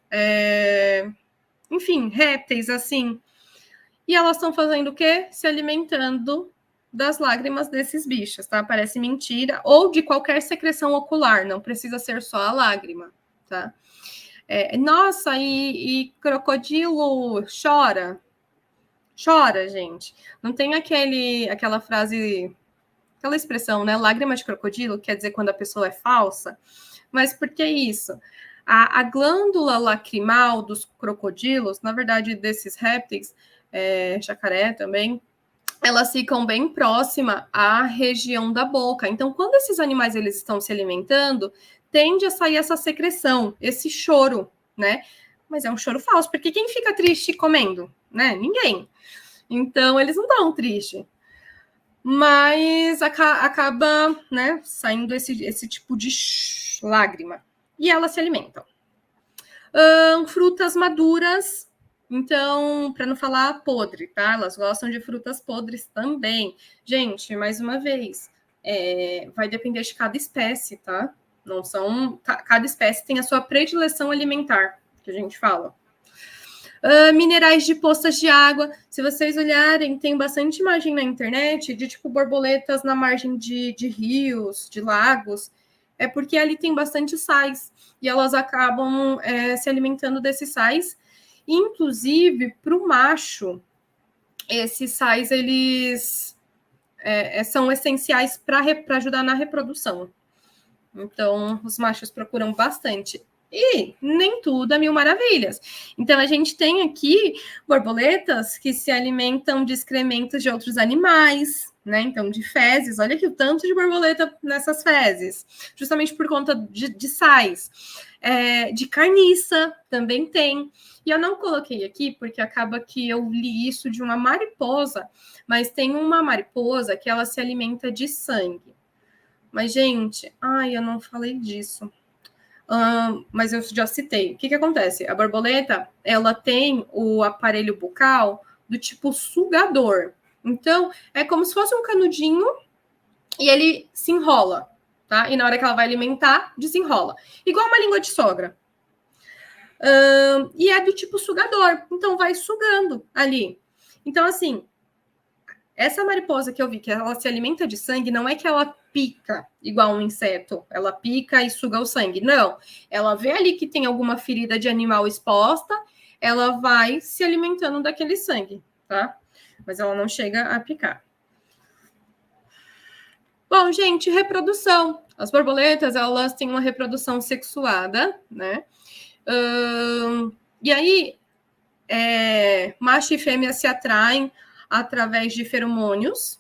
enfim, répteis, assim. E elas estão fazendo o quê? Se alimentando das lágrimas desses bichos, tá? Parece mentira. Ou de qualquer secreção ocular, não precisa ser só a lágrima, tá? Nossa, e crocodilo chora? Chora, gente. Não tem aquela frase, aquela expressão, né? Lágrima de crocodilo, quer dizer quando a pessoa é falsa. Mas por que isso? A glândula lacrimal dos crocodilos, na verdade, desses répteis, jacaré também, elas ficam bem próxima à região da boca. Então, quando esses animais eles estão se alimentando, tende a sair essa secreção, esse choro, né? Mas é um choro falso, porque quem fica triste comendo, né? Ninguém. Então, eles não estão tristes. Mas acaba, né, saindo esse tipo de lágrima. E elas se alimentam. Frutas maduras. Então, para não falar podre, tá? Elas gostam de frutas podres também. Gente, mais uma vez, vai depender de cada espécie, tá? Não são... Cada espécie tem a sua predileção alimentar, que a gente fala. Minerais de poças de água. Se vocês olharem, tem bastante imagem na internet de, tipo, borboletas na margem de rios, de lagos. É porque ali tem bastante sais. E elas acabam se alimentando desses sais. Inclusive, para o macho, esses sais, eles são essenciais para ajudar na reprodução. Então, os machos procuram bastante. E nem tudo é mil maravilhas. Então, a gente tem aqui borboletas que se alimentam de excrementos de outros animais, né? Então, de fezes. Olha aqui o tanto de borboleta nessas fezes. Justamente por conta de sais. de carniça, também tem. E eu não coloquei aqui, porque acaba que eu li isso de uma mariposa, mas tem uma mariposa que ela se alimenta de sangue. Mas, gente, eu não falei disso. Mas eu já citei. O que acontece? A borboleta, ela tem o aparelho bucal do tipo sugador. Então, é como se fosse um canudinho e ele se enrola, tá? E na hora que ela vai alimentar, desenrola. Igual uma língua de sogra. E é do tipo sugador. Então, vai sugando ali. Então, assim, essa mariposa que eu vi, que ela se alimenta de sangue, não é que ela pica igual um inseto. Ela pica e suga o sangue. Não. Ela vê ali que tem alguma ferida de animal exposta, ela vai se alimentando daquele sangue, tá? Mas ela não chega a picar. Bom, gente, reprodução. As borboletas, elas têm uma reprodução sexuada, né? E aí, macho e fêmea se atraem através de feromônios.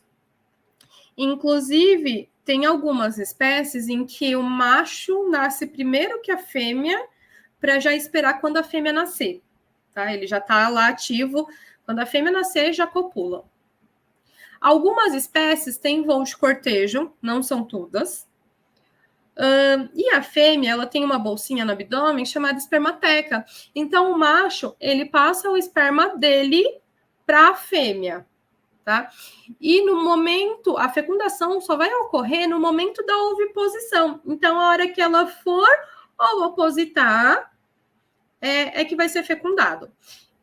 Inclusive, tem algumas espécies em que o macho nasce primeiro que a fêmea para já esperar quando a fêmea nascer, tá? Ele já está lá ativo. Quando a fêmea nascer, já copulam. Algumas espécies têm voo de cortejo, não são todas. E a fêmea, ela tem uma bolsinha no abdômen chamada espermateca. Então, o macho, ele passa o esperma dele para a fêmea, tá? E no momento, a fecundação só vai ocorrer no momento da oviposição. Então, a hora que ela for ovopositar, é que vai ser fecundado.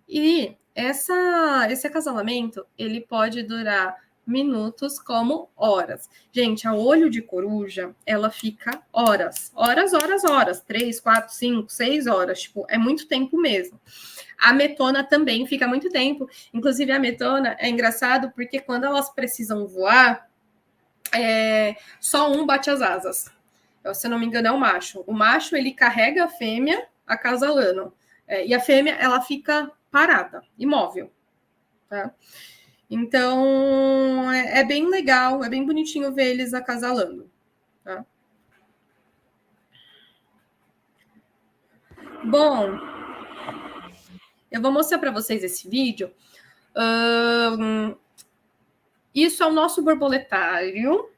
E esse acasalamento, ele pode durar minutos como horas. Gente, a olho de coruja, ela fica horas. 3, 4, 5, 6 horas. Tipo, é muito tempo mesmo. A metona também fica muito tempo. Inclusive, a metona é engraçado porque quando elas precisam voar, só um bate as asas. Se eu não me engano, é o macho. O macho, ele carrega a fêmea acasalando. E a fêmea, ela fica parada, imóvel, tá? Então, é bem legal, é bem bonitinho ver eles acasalando, tá? Bom, eu vou mostrar para vocês esse vídeo. Isso é o nosso borboletário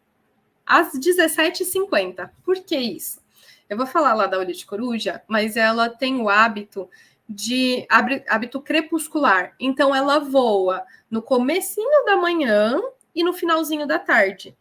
às 17h50. Por que isso? Eu vou falar lá da olho de coruja, mas ela tem o hábito crepuscular. Então, ela voa no comecinho da manhã e no finalzinho da tarde.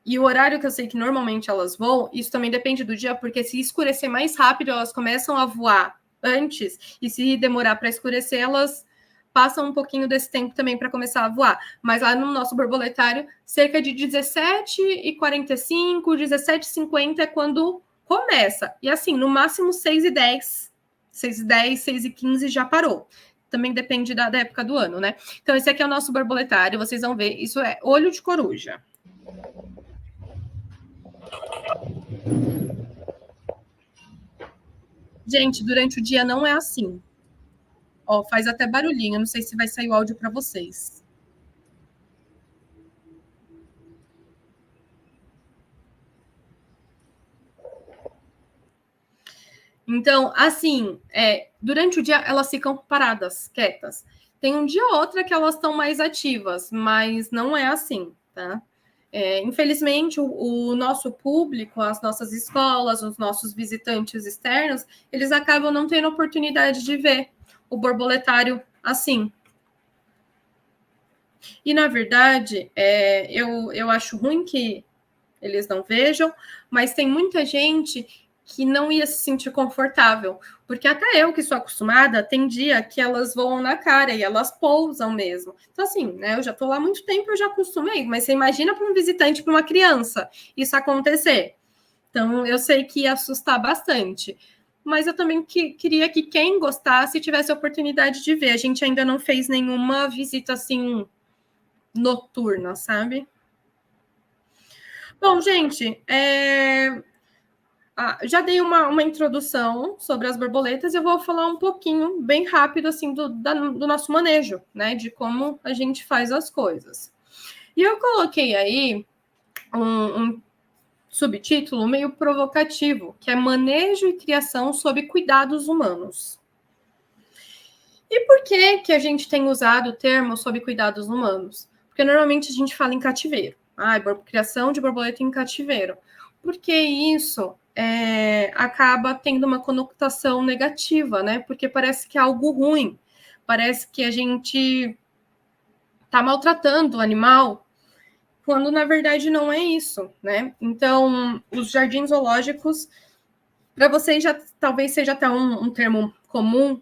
E o horário que eu sei que normalmente elas voam, isso também depende do dia, porque se escurecer mais rápido, elas começam a voar antes, e se demorar para escurecer, elas passam um pouquinho desse tempo também para começar a voar. Mas lá no nosso borboletário, cerca de 17h45, 17h50 é quando começa. E assim, no máximo 6h10, 6h15 já parou. Também depende da época do ano, né? Então, esse aqui é o nosso borboletário, vocês vão ver, isso é olho de coruja. Gente, durante o dia não é assim. Ó, faz até barulhinho, não sei se vai sair o áudio para vocês. Então, assim, durante o dia elas ficam paradas, quietas. Tem um dia ou outra que elas estão mais ativas, mas não é assim, tá? Infelizmente, o nosso público, as nossas escolas, os nossos visitantes externos, eles acabam não tendo oportunidade de ver o borboletário assim. E, na verdade, eu acho ruim que eles não vejam, mas tem muita gente que não ia se sentir confortável, porque até eu que sou acostumada, tem dia que elas voam na cara e elas pousam mesmo. Então, assim, né, eu já estou lá há muito tempo, eu já acostumei, mas você imagina para um visitante, para uma criança, isso acontecer. Então, eu sei que ia assustar bastante, mas eu também queria que quem gostasse tivesse a oportunidade de ver. A gente ainda não fez nenhuma visita, assim, noturna, sabe? Bom, gente, já dei uma introdução sobre as borboletas, eu vou falar um pouquinho, bem rápido, assim, do nosso manejo, né? De como a gente faz as coisas. E eu coloquei aí subtítulo meio provocativo, que é Manejo e Criação sob Cuidados Humanos. E por que a gente tem usado o termo sob cuidados humanos? Porque normalmente a gente fala em cativeiro. Criação de borboleta em cativeiro. Porque isso acaba tendo uma conotação negativa, né? Porque parece que é algo ruim. Parece que a gente está maltratando o animal, quando na verdade não é isso, né? Então, os jardins zoológicos, para vocês já talvez seja até um termo comum,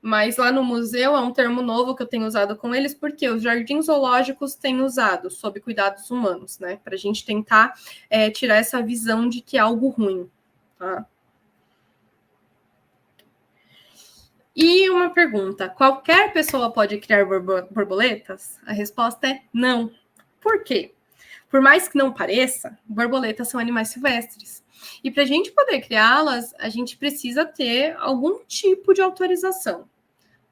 mas lá no museu é um termo novo que eu tenho usado com eles, porque os jardins zoológicos têm usado sob cuidados humanos, né? Para a gente tentar tirar essa visão de que é algo ruim, tá? E uma pergunta: qualquer pessoa pode criar borboletas? A resposta é não. Por quê? Por mais que não pareça, borboletas são animais silvestres. E para a gente poder criá-las, a gente precisa ter algum tipo de autorização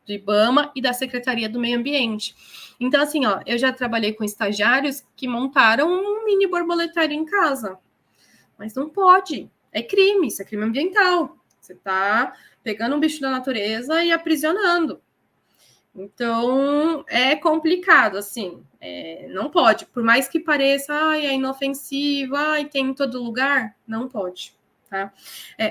do IBAMA e da Secretaria do Meio Ambiente. Então, assim, eu já trabalhei com estagiários que montaram um mini borboletário em casa. Mas não pode. É crime, isso é crime ambiental. Você está pegando um bicho da natureza e aprisionando. Então, é complicado, assim. Não pode. Por mais que pareça, é inofensivo, tem em todo lugar, não pode. Tá?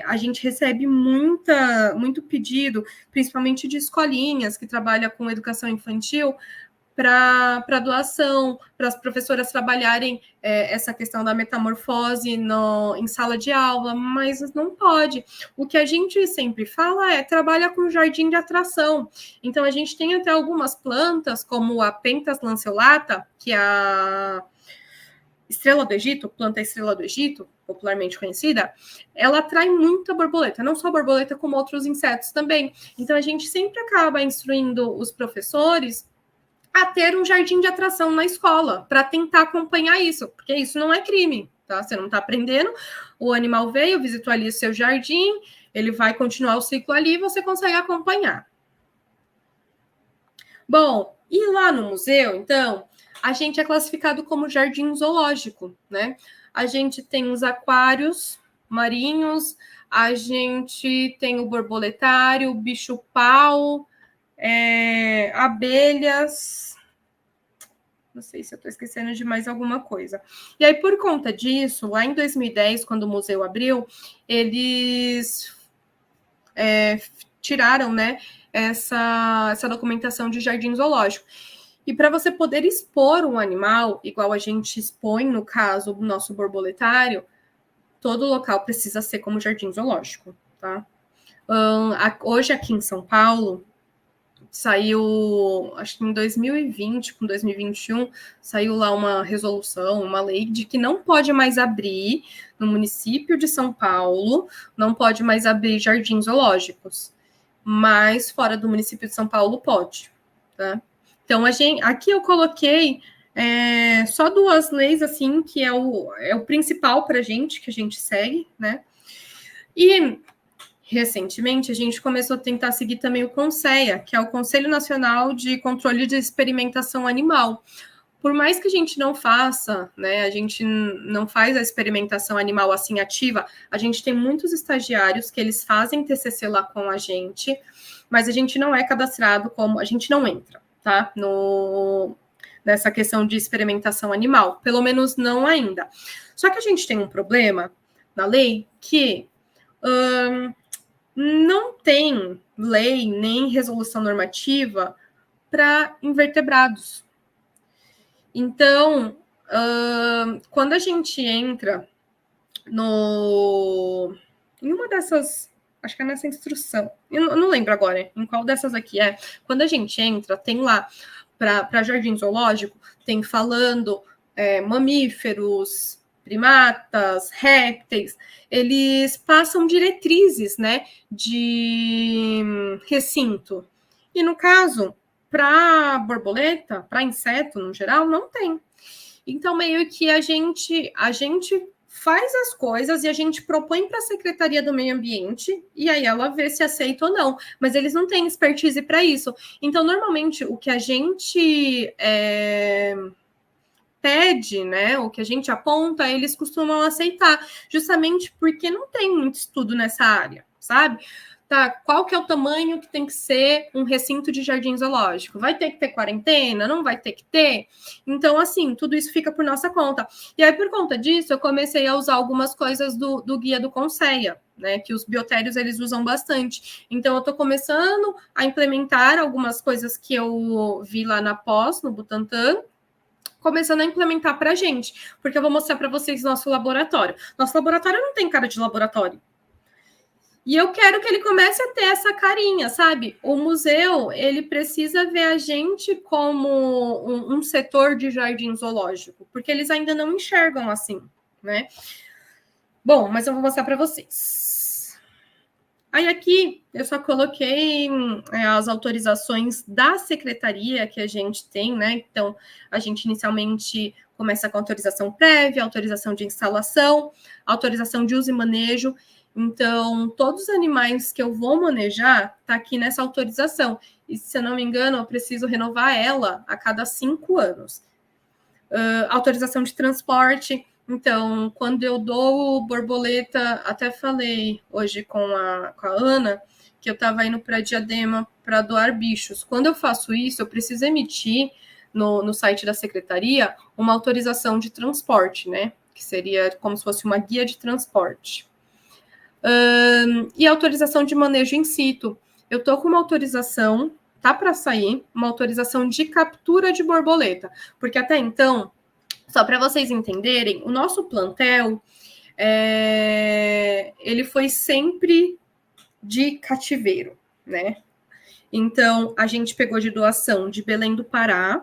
A gente recebe muito pedido, principalmente de escolinhas que trabalham com educação infantil, para doação, para as professoras trabalharem essa questão da metamorfose em sala de aula, mas não pode. O que a gente sempre fala trabalha com jardim de atração. Então, a gente tem até algumas plantas, como a Pentas lanceolata, que é a estrela do Egito, planta estrela do Egito, popularmente conhecida, ela atrai muita borboleta, não só borboleta, como outros insetos também. Então, a gente sempre acaba instruindo os professores a ter um jardim de atração na escola, para tentar acompanhar isso, porque isso não é crime, tá? Você não está aprendendo, o animal veio, visitou ali o seu jardim, ele vai continuar o ciclo ali e você consegue acompanhar. Bom, e lá no museu, então, a gente é classificado como jardim zoológico, né? A gente tem os aquários marinhos, a gente tem o borboletário, o bicho-pau, abelhas, não sei se eu estou esquecendo de mais alguma coisa. E aí, por conta disso, lá em 2010, quando o museu abriu, eles tiraram, né, essa documentação de jardim zoológico. E para você poder expor um animal, igual a gente expõe, no caso, o nosso borboletário, todo local precisa ser como jardim zoológico, tá? Hoje, aqui em São Paulo, saiu, acho que em 2020, com 2021, saiu lá uma resolução, uma lei de que não pode mais abrir no município de São Paulo, não pode mais abrir jardins zoológicos, mas fora do município de São Paulo pode, tá? Então, aqui eu coloquei só duas leis, assim, que é o principal para a gente, que a gente segue, né? E recentemente, a gente começou a tentar seguir também o CONSEA, que é o Conselho Nacional de Controle de Experimentação Animal. Por mais que a gente não faça, né, a gente não faz a experimentação animal assim ativa, a gente tem muitos estagiários que eles fazem TCC lá com a gente, mas a gente não é cadastrado como, a gente não entra, tá, nessa questão de experimentação animal, pelo menos não ainda. Só que a gente tem um problema na lei que não tem lei nem resolução normativa para invertebrados. Então, quando a gente entra em uma dessas, acho que é nessa instrução, eu não lembro agora em qual dessas aqui é, quando a gente entra, tem lá, para jardim zoológico, tem falando mamíferos, primatas, répteis, eles passam diretrizes, né, de recinto. E no caso, para borboleta, para inseto no geral, não tem. Então, meio que a gente faz as coisas e a gente propõe para a Secretaria do Meio Ambiente e aí ela vê se aceita ou não. Mas eles não têm expertise para isso. Então, normalmente, o que a gente pede, né, o que a gente aponta, eles costumam aceitar, justamente porque não tem muito estudo nessa área, sabe? Tá, qual que é o tamanho que tem que ser um recinto de jardim zoológico? Vai ter que ter quarentena? Não vai ter que ter? Então, assim, tudo isso fica por nossa conta. E aí, por conta disso, eu comecei a usar algumas coisas do guia do Conceia, né, que os biotérios, eles usam bastante. Então, eu estou começando a implementar algumas coisas que eu vi lá na pós, no Butantan, começando a implementar para a gente, porque eu vou mostrar para vocês nosso laboratório. Nosso laboratório não tem cara de laboratório. E eu quero que ele comece a ter essa carinha, sabe? O museu, ele precisa ver a gente como um setor de jardim zoológico, porque eles ainda não enxergam assim, né? Bom, mas eu vou mostrar para vocês. Aí aqui eu só coloquei as autorizações da secretaria que a gente tem, né? Então, a gente inicialmente começa com autorização prévia, autorização de instalação, autorização de uso e manejo. Então, todos os animais que eu vou manejar tá aqui nessa autorização. E, se eu não me engano, eu preciso renovar ela a cada 5 anos. Autorização de transporte. Então, quando eu dou borboleta, até falei hoje com a Ana, que eu estava indo para Diadema para doar bichos. Quando eu faço isso, eu preciso emitir no site da secretaria uma autorização de transporte, né? Que seria como se fosse uma guia de transporte. E autorização de manejo in situ. Eu estou com uma autorização, tá para sair, uma autorização de captura de borboleta, porque até então, só para vocês entenderem, o nosso plantel, ele foi sempre de cativeiro, né? Então, a gente pegou de doação de Belém do Pará,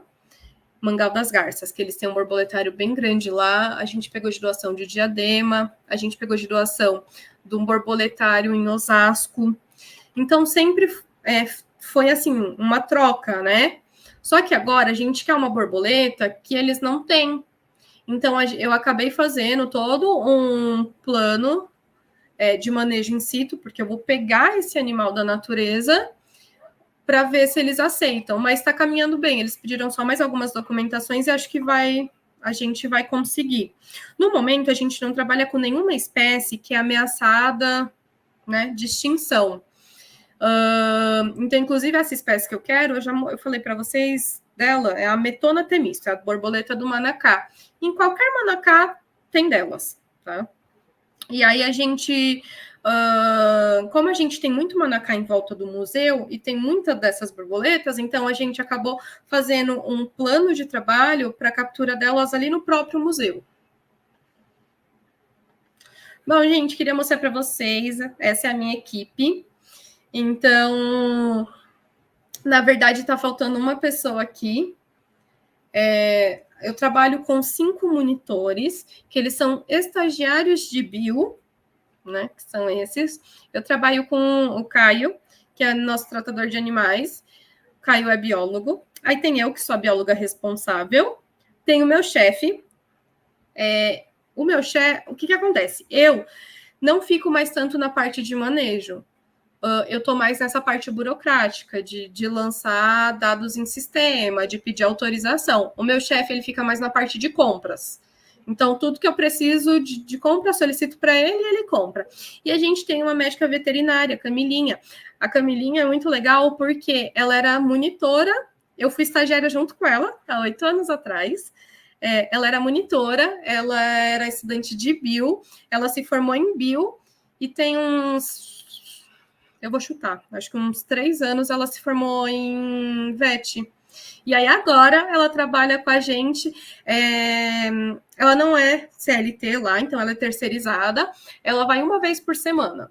Mangal das Garças, que eles têm um borboletário bem grande lá. A gente pegou de doação de Diadema, a gente pegou de doação de um borboletário em Osasco. Então, sempre foi assim, uma troca, né? Só que agora a gente quer uma borboleta que eles não têm. Então, eu acabei fazendo todo um plano de manejo in situ, porque eu vou pegar esse animal da natureza para ver se eles aceitam, mas está caminhando bem. Eles pediram só mais algumas documentações e acho que a gente vai conseguir. No momento, a gente não trabalha com nenhuma espécie que é ameaçada, né, de extinção. Então, inclusive, essa espécie que eu quero, eu falei para vocês dela, é a Metona temista, a borboleta do Manacá. Em qualquer Manacá tem delas, tá? E aí a gente... como a gente tem muito manacá em volta do museu e tem muitas dessas borboletas, então a gente acabou fazendo um plano de trabalho para a captura delas ali no próprio museu. Bom, gente, queria mostrar para vocês, essa é a minha equipe. Então, na verdade, está faltando uma pessoa aqui. Eu trabalho com 5 monitores, que eles são estagiários de bio, né, que são esses. Eu trabalho com o Caio, que é nosso tratador de animais. O Caio é biólogo. Aí tem eu, que sou a bióloga responsável. Tem o meu chefe. O meu chefe, o que acontece? Eu não fico mais tanto na parte de manejo. Eu estou mais nessa parte burocrática, de lançar dados em sistema, de pedir autorização. O meu chefe, ele fica mais na parte de compras. Então, tudo que eu preciso de compra, solicito para ele e ele compra. E a gente tem uma médica veterinária, Camilinha. A Camilinha é muito legal porque ela era monitora, eu fui estagiária junto com ela, há 8 anos atrás. Ela era monitora, ela era estudante de bio, ela se formou em bio e tem eu vou chutar, acho que uns 3 anos ela se formou em VET. E aí agora ela trabalha com a gente, ela não é CLT lá, então ela é terceirizada, ela vai uma vez por semana.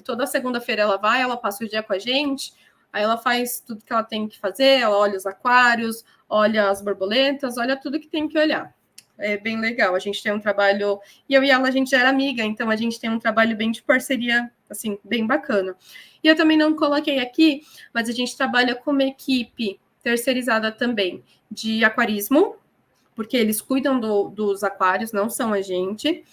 Toda segunda-feira ela vai, ela passa o dia com a gente, aí ela faz tudo que ela tem que fazer, ela olha os aquários, olha as borboletas, olha tudo que tem que olhar. É bem legal, a gente tem um trabalho, e eu e ela, a gente já era amiga, então a gente tem um trabalho bem de parceria, assim, bem bacana. E eu também não coloquei aqui, mas a gente trabalha com uma equipe terceirizada também de aquarismo, porque eles cuidam dos aquários, não são a gente.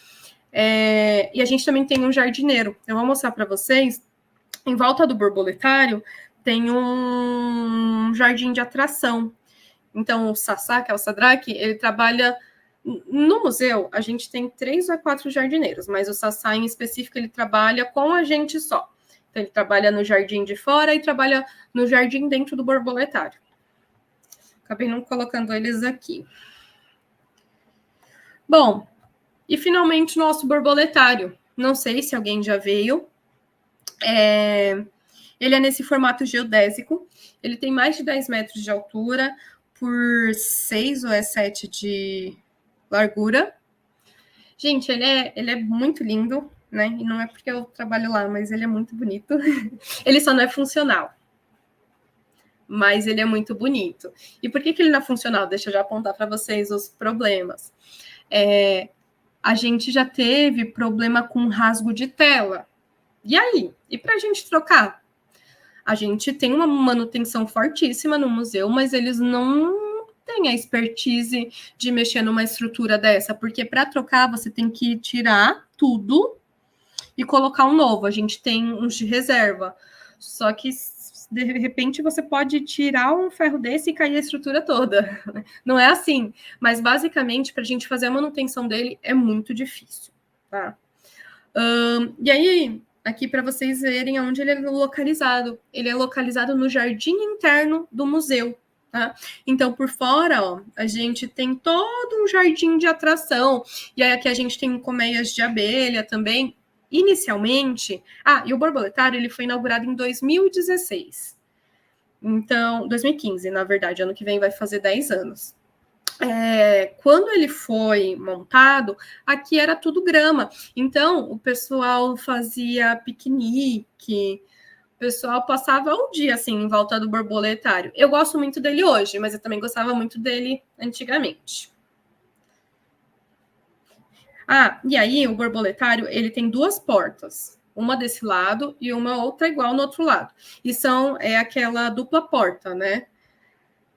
E a gente também tem um jardineiro. Eu vou mostrar para vocês, em volta do borboletário, tem um jardim de atração. Então, o Sassá, que é o Sadraque, ele trabalha No museu, a gente tem 3 ou 4 jardineiros, mas o Sassá, em específico, ele trabalha com a gente só. Então, ele trabalha no jardim de fora e trabalha no jardim dentro do borboletário. Acabei não colocando eles aqui. Bom, e finalmente o nosso borboletário. Não sei se alguém já veio. Ele é nesse formato geodésico. Ele tem mais de 10 metros de altura por 6 ou 7 de largura. Gente, ele é muito lindo, né? E não é porque eu trabalho lá, mas ele é muito bonito. Ele só não é funcional. Mas ele é muito bonito. E por que ele não é funcional? Deixa eu já apontar para vocês os problemas. A gente já teve problema com rasgo de tela. E aí? E para a gente trocar? A gente tem uma manutenção fortíssima no museu, mas eles não têm a expertise de mexer numa estrutura dessa, porque para trocar você tem que tirar tudo e colocar um novo. A gente tem uns de reserva. Só que de repente você pode tirar um ferro desse e cair a estrutura toda. Não é assim. Mas basicamente, para a gente fazer a manutenção dele é muito difícil. Tá? E aí, aqui para vocês verem onde ele é localizado. Ele é localizado no jardim interno do museu. Tá? Então, por fora, ó, a gente tem todo um jardim de atração. E aí aqui a gente tem colmeias de abelha também. Inicialmente... e o borboletário ele foi inaugurado em 2016. Então, 2015, na verdade. Ano que vem vai fazer 10 anos. Quando ele foi montado, aqui era tudo grama. Então, o pessoal fazia piquenique, o pessoal passava um dia, assim, em volta do borboletário. Eu gosto muito dele hoje, mas eu também gostava muito dele antigamente. E aí o borboletário, ele tem 2 portas. Uma desse lado e uma outra igual no outro lado. E é aquela dupla porta, né?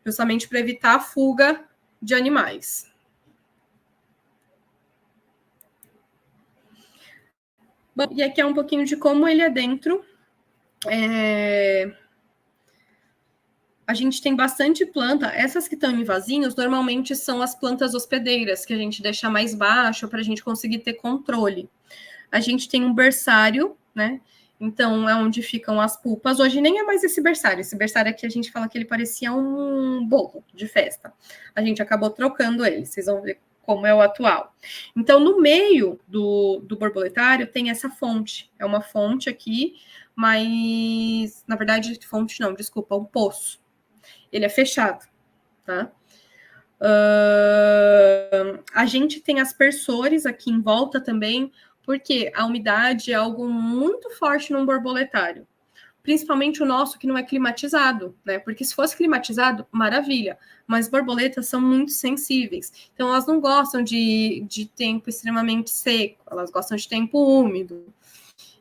Justamente para evitar a fuga de animais. Bom, e aqui é um pouquinho de como ele é dentro. A gente tem bastante planta. Essas que estão em vasinhos, normalmente são as plantas hospedeiras, que a gente deixa mais baixo para a gente conseguir ter controle. A gente tem um berçário, né? Então, é onde ficam as pupas. Hoje nem é mais esse berçário. Esse berçário aqui, a gente fala que ele parecia um bolo de festa. A gente acabou trocando ele. Vocês vão ver como é o atual. Então, no meio do borboletário tem essa fonte. É uma fonte aqui, mas... Na verdade, fonte não, desculpa, um poço. Ele é fechado, tá? A gente tem aspersores aqui em volta também, porque a umidade é algo muito forte num borboletário. Principalmente o nosso, que não é climatizado, né? Porque se fosse climatizado, maravilha. Mas borboletas são muito sensíveis. Então, elas não gostam de tempo extremamente seco. Elas gostam de tempo úmido.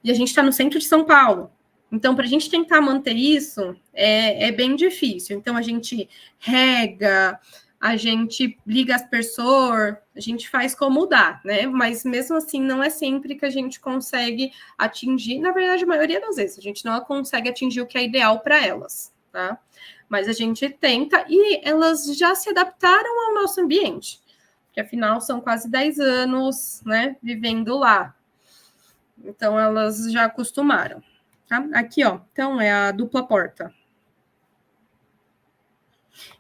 E a gente está no centro de São Paulo. Então, para a gente tentar manter isso, é bem difícil. Então, a gente rega, a gente liga aspersor, a gente faz como dá, né? Mas, mesmo assim, não é sempre que a gente consegue atingir. Na verdade, a maioria das vezes, a gente não consegue atingir o que é ideal para elas, tá? Mas a gente tenta e elas já se adaptaram ao nosso ambiente. Porque, afinal, são quase 10 anos, né, vivendo lá. Então, elas já acostumaram. Tá? Aqui, ó, então é a dupla porta.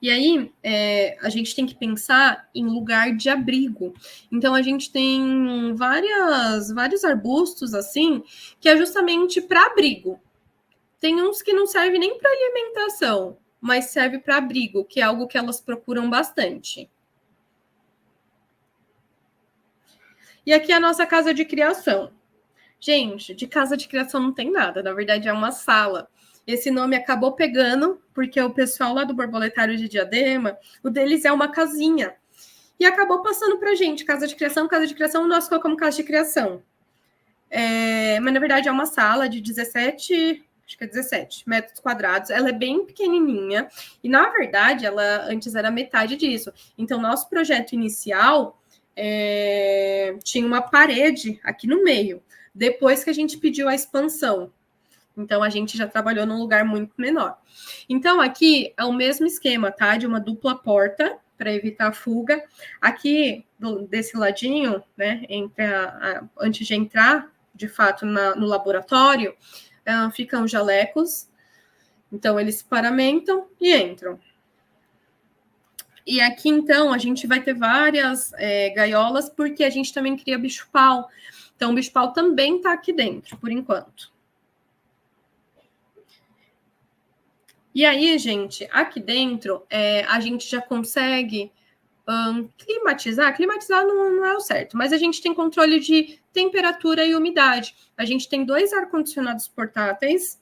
E aí, a gente tem que pensar em lugar de abrigo. Então, a gente tem vários arbustos, assim, que é justamente para abrigo. Tem uns que não servem nem para alimentação, mas serve para abrigo, que é algo que elas procuram bastante. E aqui é a nossa casa de criação. Gente, de casa de criação não tem nada, na verdade é uma sala. Esse nome acabou pegando, porque o pessoal lá do Borboletário de Diadema, o deles é uma casinha. E acabou passando pra gente, casa de criação, nós colocamos casa de criação. Mas na verdade é uma sala de 17 metros quadrados, ela é bem pequenininha, e na verdade ela antes era metade disso. Então, nosso projeto inicial tinha uma parede aqui no meio. Depois que a gente pediu a expansão. Então, a gente já trabalhou num lugar muito menor. Então, aqui é o mesmo esquema, tá? De uma dupla porta para evitar a fuga. Aqui, desse ladinho, né, antes de entrar, de fato, no laboratório, ficam jalecos. Então, eles se paramentam e entram. E aqui, então, a gente vai ter várias gaiolas, porque a gente também cria bicho-pau. Então, o bicho-pau também está aqui dentro, por enquanto. E aí, gente, aqui dentro, a gente já consegue climatizar. Climatizar não é o certo, mas a gente tem controle de temperatura e umidade. A gente tem 2 ar-condicionados portáteis.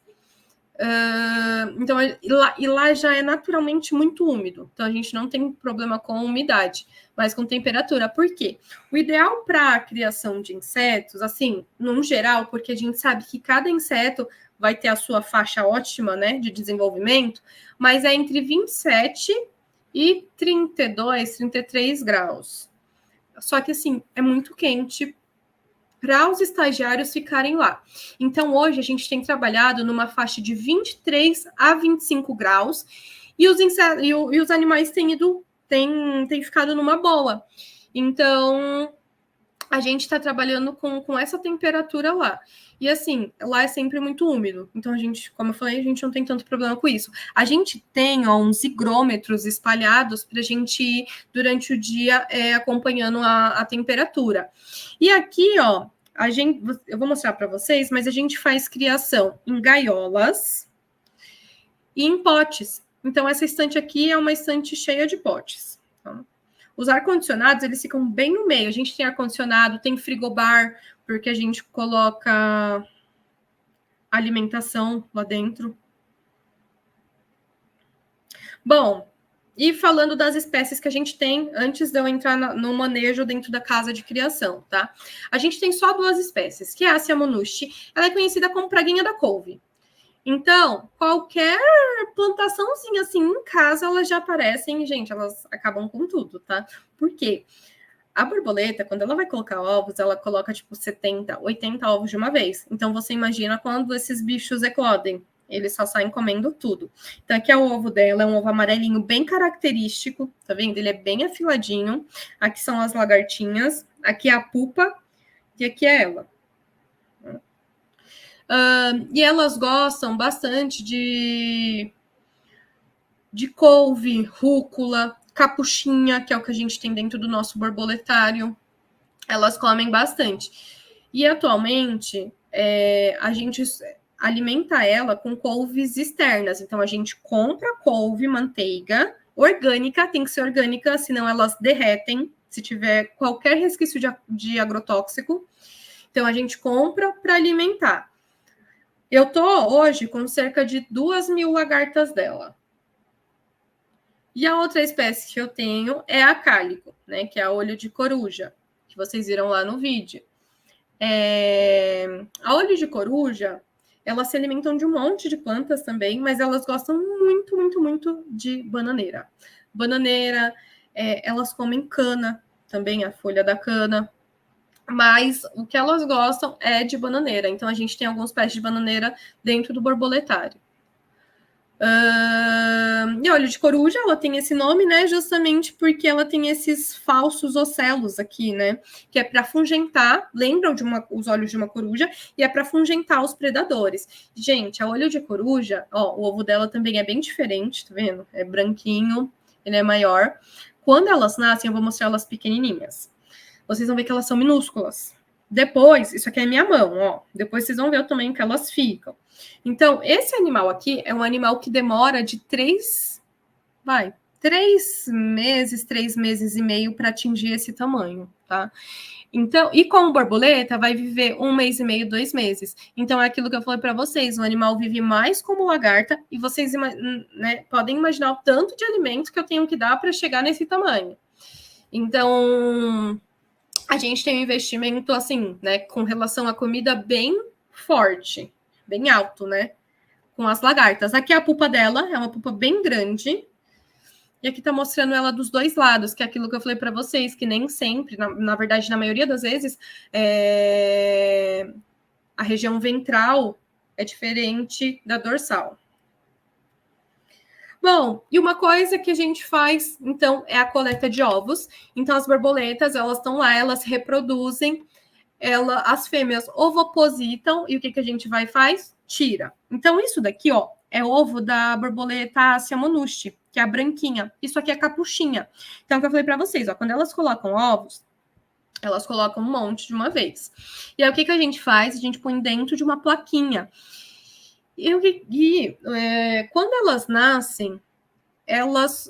Então, e lá já é naturalmente muito úmido. Então, a gente não tem problema com umidade, mas com temperatura. Por quê? O ideal para a criação de insetos, assim, no geral, porque a gente sabe que cada inseto vai ter a sua faixa ótima, né, de desenvolvimento, mas é entre 27 e 32, 33 graus. Só que, assim, é muito quente para os estagiários ficarem lá. Então, hoje, a gente tem trabalhado numa faixa de 23 a 25 graus e os animais têm ficado numa boa. Então, a gente está trabalhando com essa temperatura lá. E, assim, lá é sempre muito úmido. Então, a gente, como eu falei, a gente não tem tanto problema com isso. A gente tem uns higrômetros espalhados para a gente ir durante o dia acompanhando a temperatura. E aqui, ó, eu vou mostrar para vocês, mas a gente faz criação em gaiolas e em potes. Então, essa estante aqui é uma estante cheia de potes. Tá? Os ar-condicionados, eles ficam bem no meio. A gente tem ar-condicionado, tem frigobar, porque a gente coloca alimentação lá dentro. Bom, e falando das espécies que a gente tem, antes de eu entrar no manejo dentro da casa de criação, tá? A gente tem só 2 espécies, que é a Siamonushi. Ela é conhecida como praguinha da couve. Então, qualquer plantaçãozinha assim em casa, elas já aparecem, gente, elas acabam com tudo, tá? Por quê? A borboleta, quando ela vai colocar ovos, ela coloca tipo 70, 80 ovos de uma vez. Então, você imagina quando esses bichos eclodem. Eles só saem comendo tudo. Então, aqui é o ovo dela, é um ovo amarelinho bem característico, tá vendo? Ele é bem afiladinho. Aqui são as lagartinhas, aqui é a pupa e aqui é ela. E elas gostam bastante de couve, rúcula, capuchinha, que é o que a gente tem dentro do nosso borboletário. Elas comem bastante. E atualmente, a gente alimenta ela com couves externas. Então, a gente compra couve, manteiga, orgânica, tem que ser orgânica, senão elas derretem, se tiver qualquer resquício de agrotóxico. Então, a gente compra para alimentar. Eu tô hoje com cerca de 2.000 lagartas dela. E a outra espécie que eu tenho é a cálico, né? Que é a olho de coruja, que vocês viram lá no vídeo. A olho de coruja, elas se alimentam de um monte de plantas também, mas elas gostam muito, muito, muito de bananeira. Bananeira, elas comem cana, também a folha da cana. Mas o que elas gostam é de bananeira. Então, a gente tem alguns pés de bananeira dentro do borboletário. E olho de coruja, ela tem esse nome, né? Justamente porque ela tem esses falsos ocelos aqui, né? Que é para afugentar, lembram os olhos de uma coruja, e é para afugentar os predadores. Gente, a olho de coruja, ó, o ovo dela também é bem diferente, tá vendo? É branquinho, ele é maior. Quando elas nascem, eu vou mostrar elas pequenininhas. Vocês vão ver que elas são minúsculas. Depois, isso aqui é minha mão, ó. Depois vocês vão ver também que elas ficam. Então, esse animal aqui é um animal que demora de 3 meses, 3 meses e meio para atingir esse tamanho, tá? Então, e como borboleta, vai viver 1 mês e meio, 2 meses. Então, é aquilo que eu falei para vocês, o animal vive mais como lagarta e vocês né, podem imaginar o tanto de alimento que eu tenho que dar para chegar nesse tamanho. Então, a gente tem um investimento, assim, né, com relação à comida bem forte, bem alto, né, com as lagartas. Aqui a pupa dela é uma pupa bem grande, e aqui tá mostrando ela dos 2 lados, que é aquilo que eu falei para vocês, que nem sempre, na verdade, na maioria das vezes, a região ventral é diferente da dorsal. Bom, e uma coisa que a gente faz, então, é a coleta de ovos. Então, as borboletas, elas estão lá, elas reproduzem, as fêmeas ovopositam, e o que a gente vai e faz? Tira. Então, isso daqui, ó, é ovo da borboleta Acia monusti, que é a branquinha. Isso aqui é a capuchinha. Então, o que eu falei para vocês, ó, quando elas colocam ovos, elas colocam um monte de uma vez. E aí, o que a gente faz? A gente põe dentro de uma plaquinha. Quando elas nascem,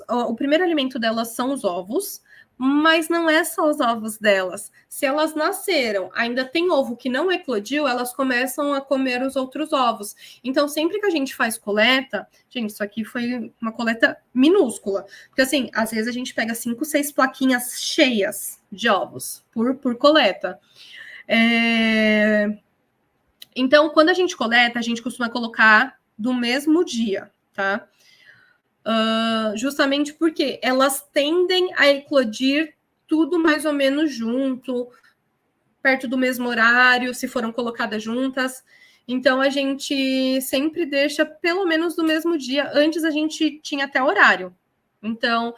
o primeiro alimento delas são os ovos, mas não é só os ovos delas. Se elas nasceram, ainda tem ovo que não eclodiu, elas começam a comer os outros ovos. Então, sempre que a gente faz coleta, gente, isso aqui foi uma coleta minúscula, porque assim, às vezes a gente pega 5, 6 plaquinhas cheias de ovos por coleta. Então, quando a gente coleta, a gente costuma colocar do mesmo dia, tá? Justamente porque elas tendem a eclodir tudo mais ou menos junto, perto do mesmo horário, se foram colocadas juntas. Então, a gente sempre deixa pelo menos do mesmo dia. Antes, a gente tinha até horário. Então,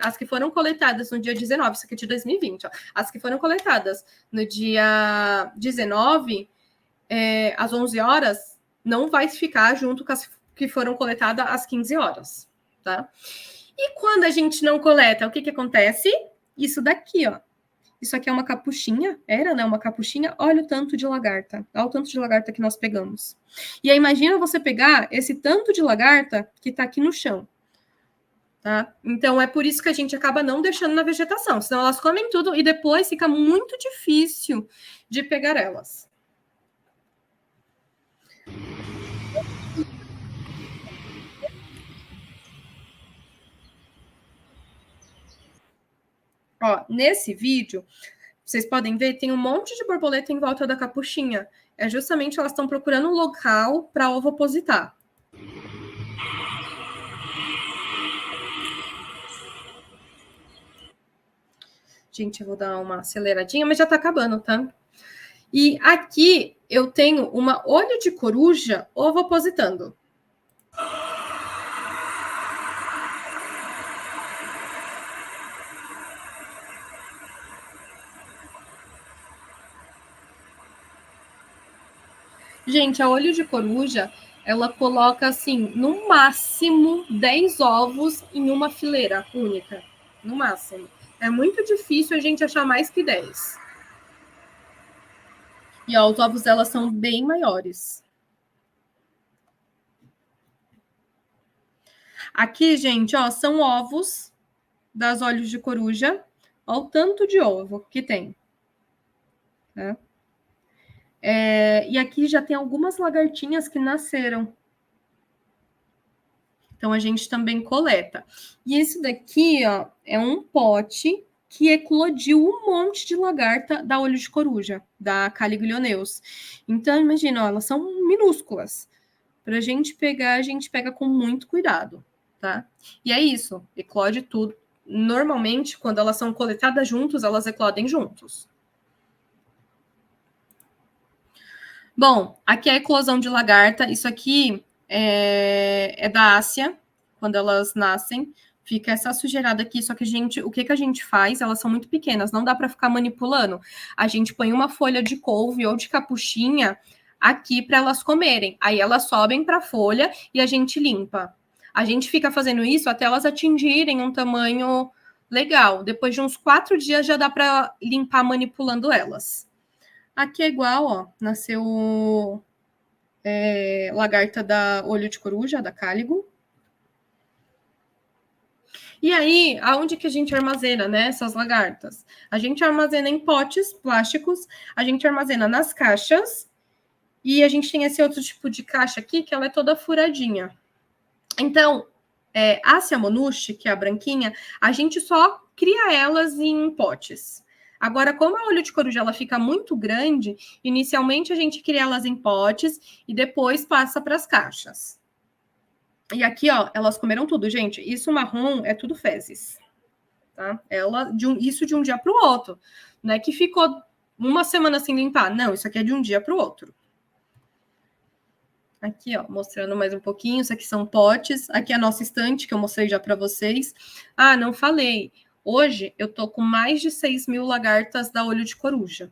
as que foram coletadas no dia 19, isso aqui é de 2020, ó, as que foram coletadas no dia 19, às 11 horas, não vai ficar junto com as que foram coletadas às 15 horas, tá? E quando a gente não coleta, o que acontece? Isso daqui, ó. Isso aqui é uma capuchinha, né? Uma capuchinha. Olha o tanto de lagarta. Olha o tanto de lagarta que nós pegamos. E aí, imagina você pegar esse tanto de lagarta que tá aqui no chão. Tá? Então, é por isso que a gente acaba não deixando na vegetação. Senão elas comem tudo e depois fica muito difícil de pegar elas. Ó, nesse vídeo, vocês podem ver, tem um monte de borboleta em volta da capuchinha. É justamente elas estão procurando um local para ovopositar. Gente, eu vou dar uma aceleradinha, mas já tá acabando, tá? E aqui eu tenho uma olho de coruja ovopositando. Gente, a olho de coruja, ela coloca, assim, no máximo 10 ovos em uma fileira única. No máximo. É muito difícil a gente achar mais que 10. E, ó, os ovos dela são bem maiores. Aqui, gente, ó, são ovos das olhos de coruja. Ó o tanto de ovo que tem. Né? E aqui já tem algumas lagartinhas que nasceram. Então, a gente também coleta. E esse daqui, ó, é um pote que eclodiu um monte de lagarta da olho de coruja, da Caliglioneus. Então, imagina, ó, elas são minúsculas. Para a gente pegar, a gente pega com muito cuidado, tá? E é isso, eclode tudo. Normalmente, quando elas são coletadas juntos, elas eclodem juntos. Bom, aqui é a eclosão de lagarta. Isso aqui é da Ásia, quando elas nascem. Fica essa sujeirada aqui, só que o que a gente faz? Elas são muito pequenas, não dá para ficar manipulando. A gente põe uma folha de couve ou de capuchinha aqui para elas comerem. Aí elas sobem para a folha e a gente limpa. A gente fica fazendo isso até elas atingirem um tamanho legal. Depois de uns 4 dias já dá para limpar manipulando elas. Aqui é igual, ó. Nasceu lagarta da olho de coruja, da cáligo. E aí, aonde que a gente armazena, né, essas lagartas? A gente armazena em potes plásticos, a gente armazena nas caixas, e a gente tem esse outro tipo de caixa aqui, que ela é toda furadinha. Então, Acia monusti, que é a branquinha, a gente só cria elas em potes. Agora, como a olho de coruja ela fica muito grande, inicialmente a gente cria elas em potes e depois passa para as caixas. E aqui, ó, elas comeram tudo, gente. Isso marrom é tudo fezes, tá? Isso de um dia para o outro. Não é que ficou uma semana sem limpar. Não, isso aqui é de um dia para o outro. Aqui, ó, mostrando mais um pouquinho. Isso aqui são potes. Aqui é a nossa estante, que eu mostrei já para vocês. Ah, não falei. Hoje, eu tô com mais de 6.000 lagartas da olho de coruja.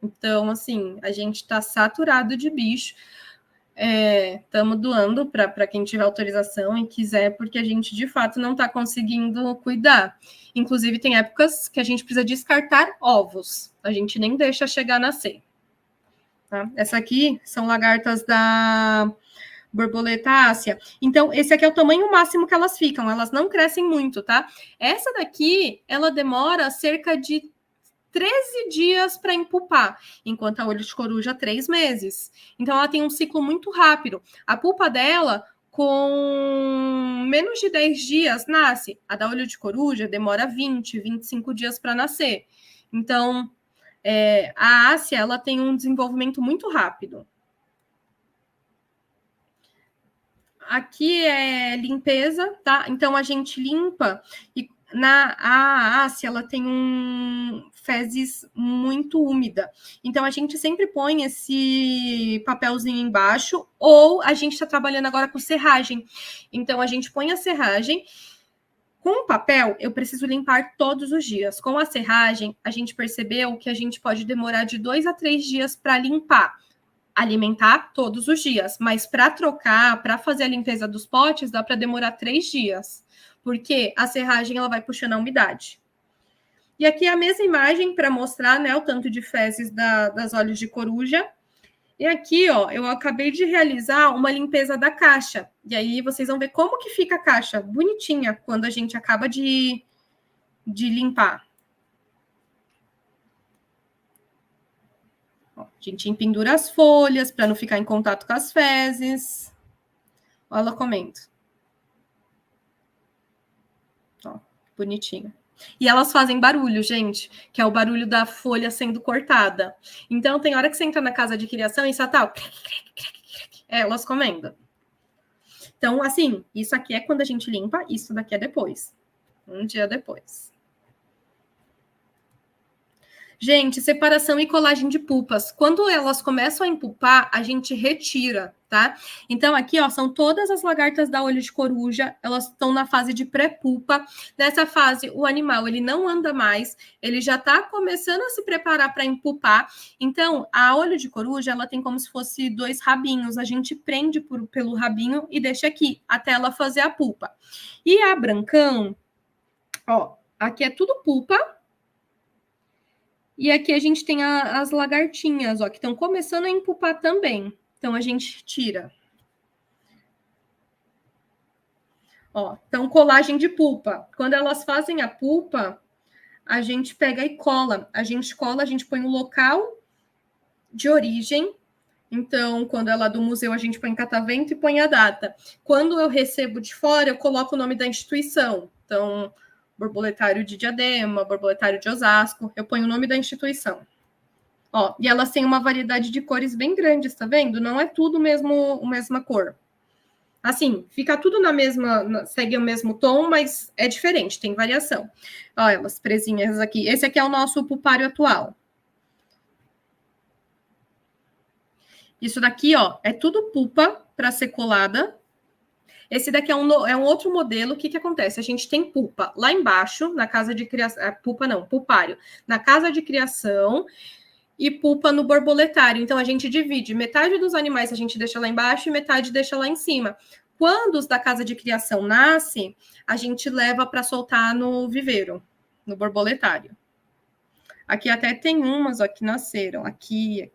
Então, assim, a gente tá saturado de bicho. Estamos doando para quem tiver autorização e quiser, porque a gente, de fato, não está conseguindo cuidar. Inclusive, tem épocas que a gente precisa descartar ovos. A gente nem deixa chegar a nascer. Tá? Essa aqui são lagartas da borboleta ásia. Então, esse aqui é o tamanho máximo que elas ficam. Elas não crescem muito, tá? Essa daqui, ela demora cerca de 13 dias para empupar, enquanto a olho de coruja, 3 meses. Então, ela tem um ciclo muito rápido. A pupa dela, com menos de 10 dias, nasce. A da olho de coruja demora 20, 25 dias para nascer. Então, a Ásia, ela tem um desenvolvimento muito rápido. Aqui é limpeza, tá? Então, a gente limpa e a Ásia, ela tem fezes muito úmida. Então, a gente sempre põe esse papelzinho embaixo, ou a gente está trabalhando agora com serragem. Então, a gente põe a serragem. Com o papel, eu preciso limpar todos os dias. Com a serragem, a gente percebeu que a gente pode demorar de 2 a 3 dias para limpar. Alimentar todos os dias, mas para trocar, para fazer a limpeza dos potes, dá para demorar 3 dias, porque a serragem ela vai puxando a umidade. E aqui é a mesma imagem para mostrar, né, o tanto de fezes das olhos de coruja. E aqui, ó, eu acabei de realizar uma limpeza da caixa. E aí vocês vão ver como que fica a caixa bonitinha quando a gente acaba de limpar. Ó, a gente empendura as folhas para não ficar em contato com as fezes. Olha ela comendo. Ó, bonitinho. E elas fazem barulho, gente, que é o barulho da folha sendo cortada. Então, tem hora que você entra na casa de criação e só tá elas comendo. Então, assim, isso aqui é quando a gente limpa, isso daqui é depois. Um dia depois. Gente, separação e colagem de pupas. Quando elas começam a empupar, a gente retira, tá? Então, aqui, ó, são todas as lagartas da olho de coruja. Elas estão na fase de pré-pupa. Nessa fase, o animal, ele não anda mais. Ele já tá começando a se preparar para empupar. Então, a olho de coruja, ela tem como se fosse 2 rabinhos. A gente prende pelo rabinho e deixa aqui, até ela fazer a pupa. E a brancão, ó, aqui é tudo pupa. E aqui a gente tem as lagartinhas, ó, que estão começando a empupar também. Então, a gente tira. Ó, então, colagem de pulpa. Quando elas fazem a pulpa, a gente pega e cola. A gente cola, a gente põe o local de origem. Então, quando é lá do museu, a gente põe catavento e põe a data. Quando eu recebo de fora, eu coloco o nome da instituição. Então, borboletário de Diadema, borboletário de Osasco, eu ponho o nome da instituição. Ó, e elas têm uma variedade de cores bem grandes, tá vendo? Não é tudo a mesma cor. Assim, fica tudo segue o mesmo tom, mas é diferente, tem variação. Ó, elas presinhas aqui. Esse aqui é o nosso pulpário atual. Isso daqui, ó, é tudo pupa para ser colada. Esse daqui é um outro modelo. O que acontece? A gente tem pupa lá embaixo, na casa de criação. Pupa não, pulpário. Na casa de criação e pupa no borboletário. Então, a gente divide. Metade dos animais a gente deixa lá embaixo e metade deixa lá em cima. Quando os da casa de criação nascem, a gente leva para soltar no viveiro, no borboletário. Aqui até tem umas, ó, que nasceram. Aqui.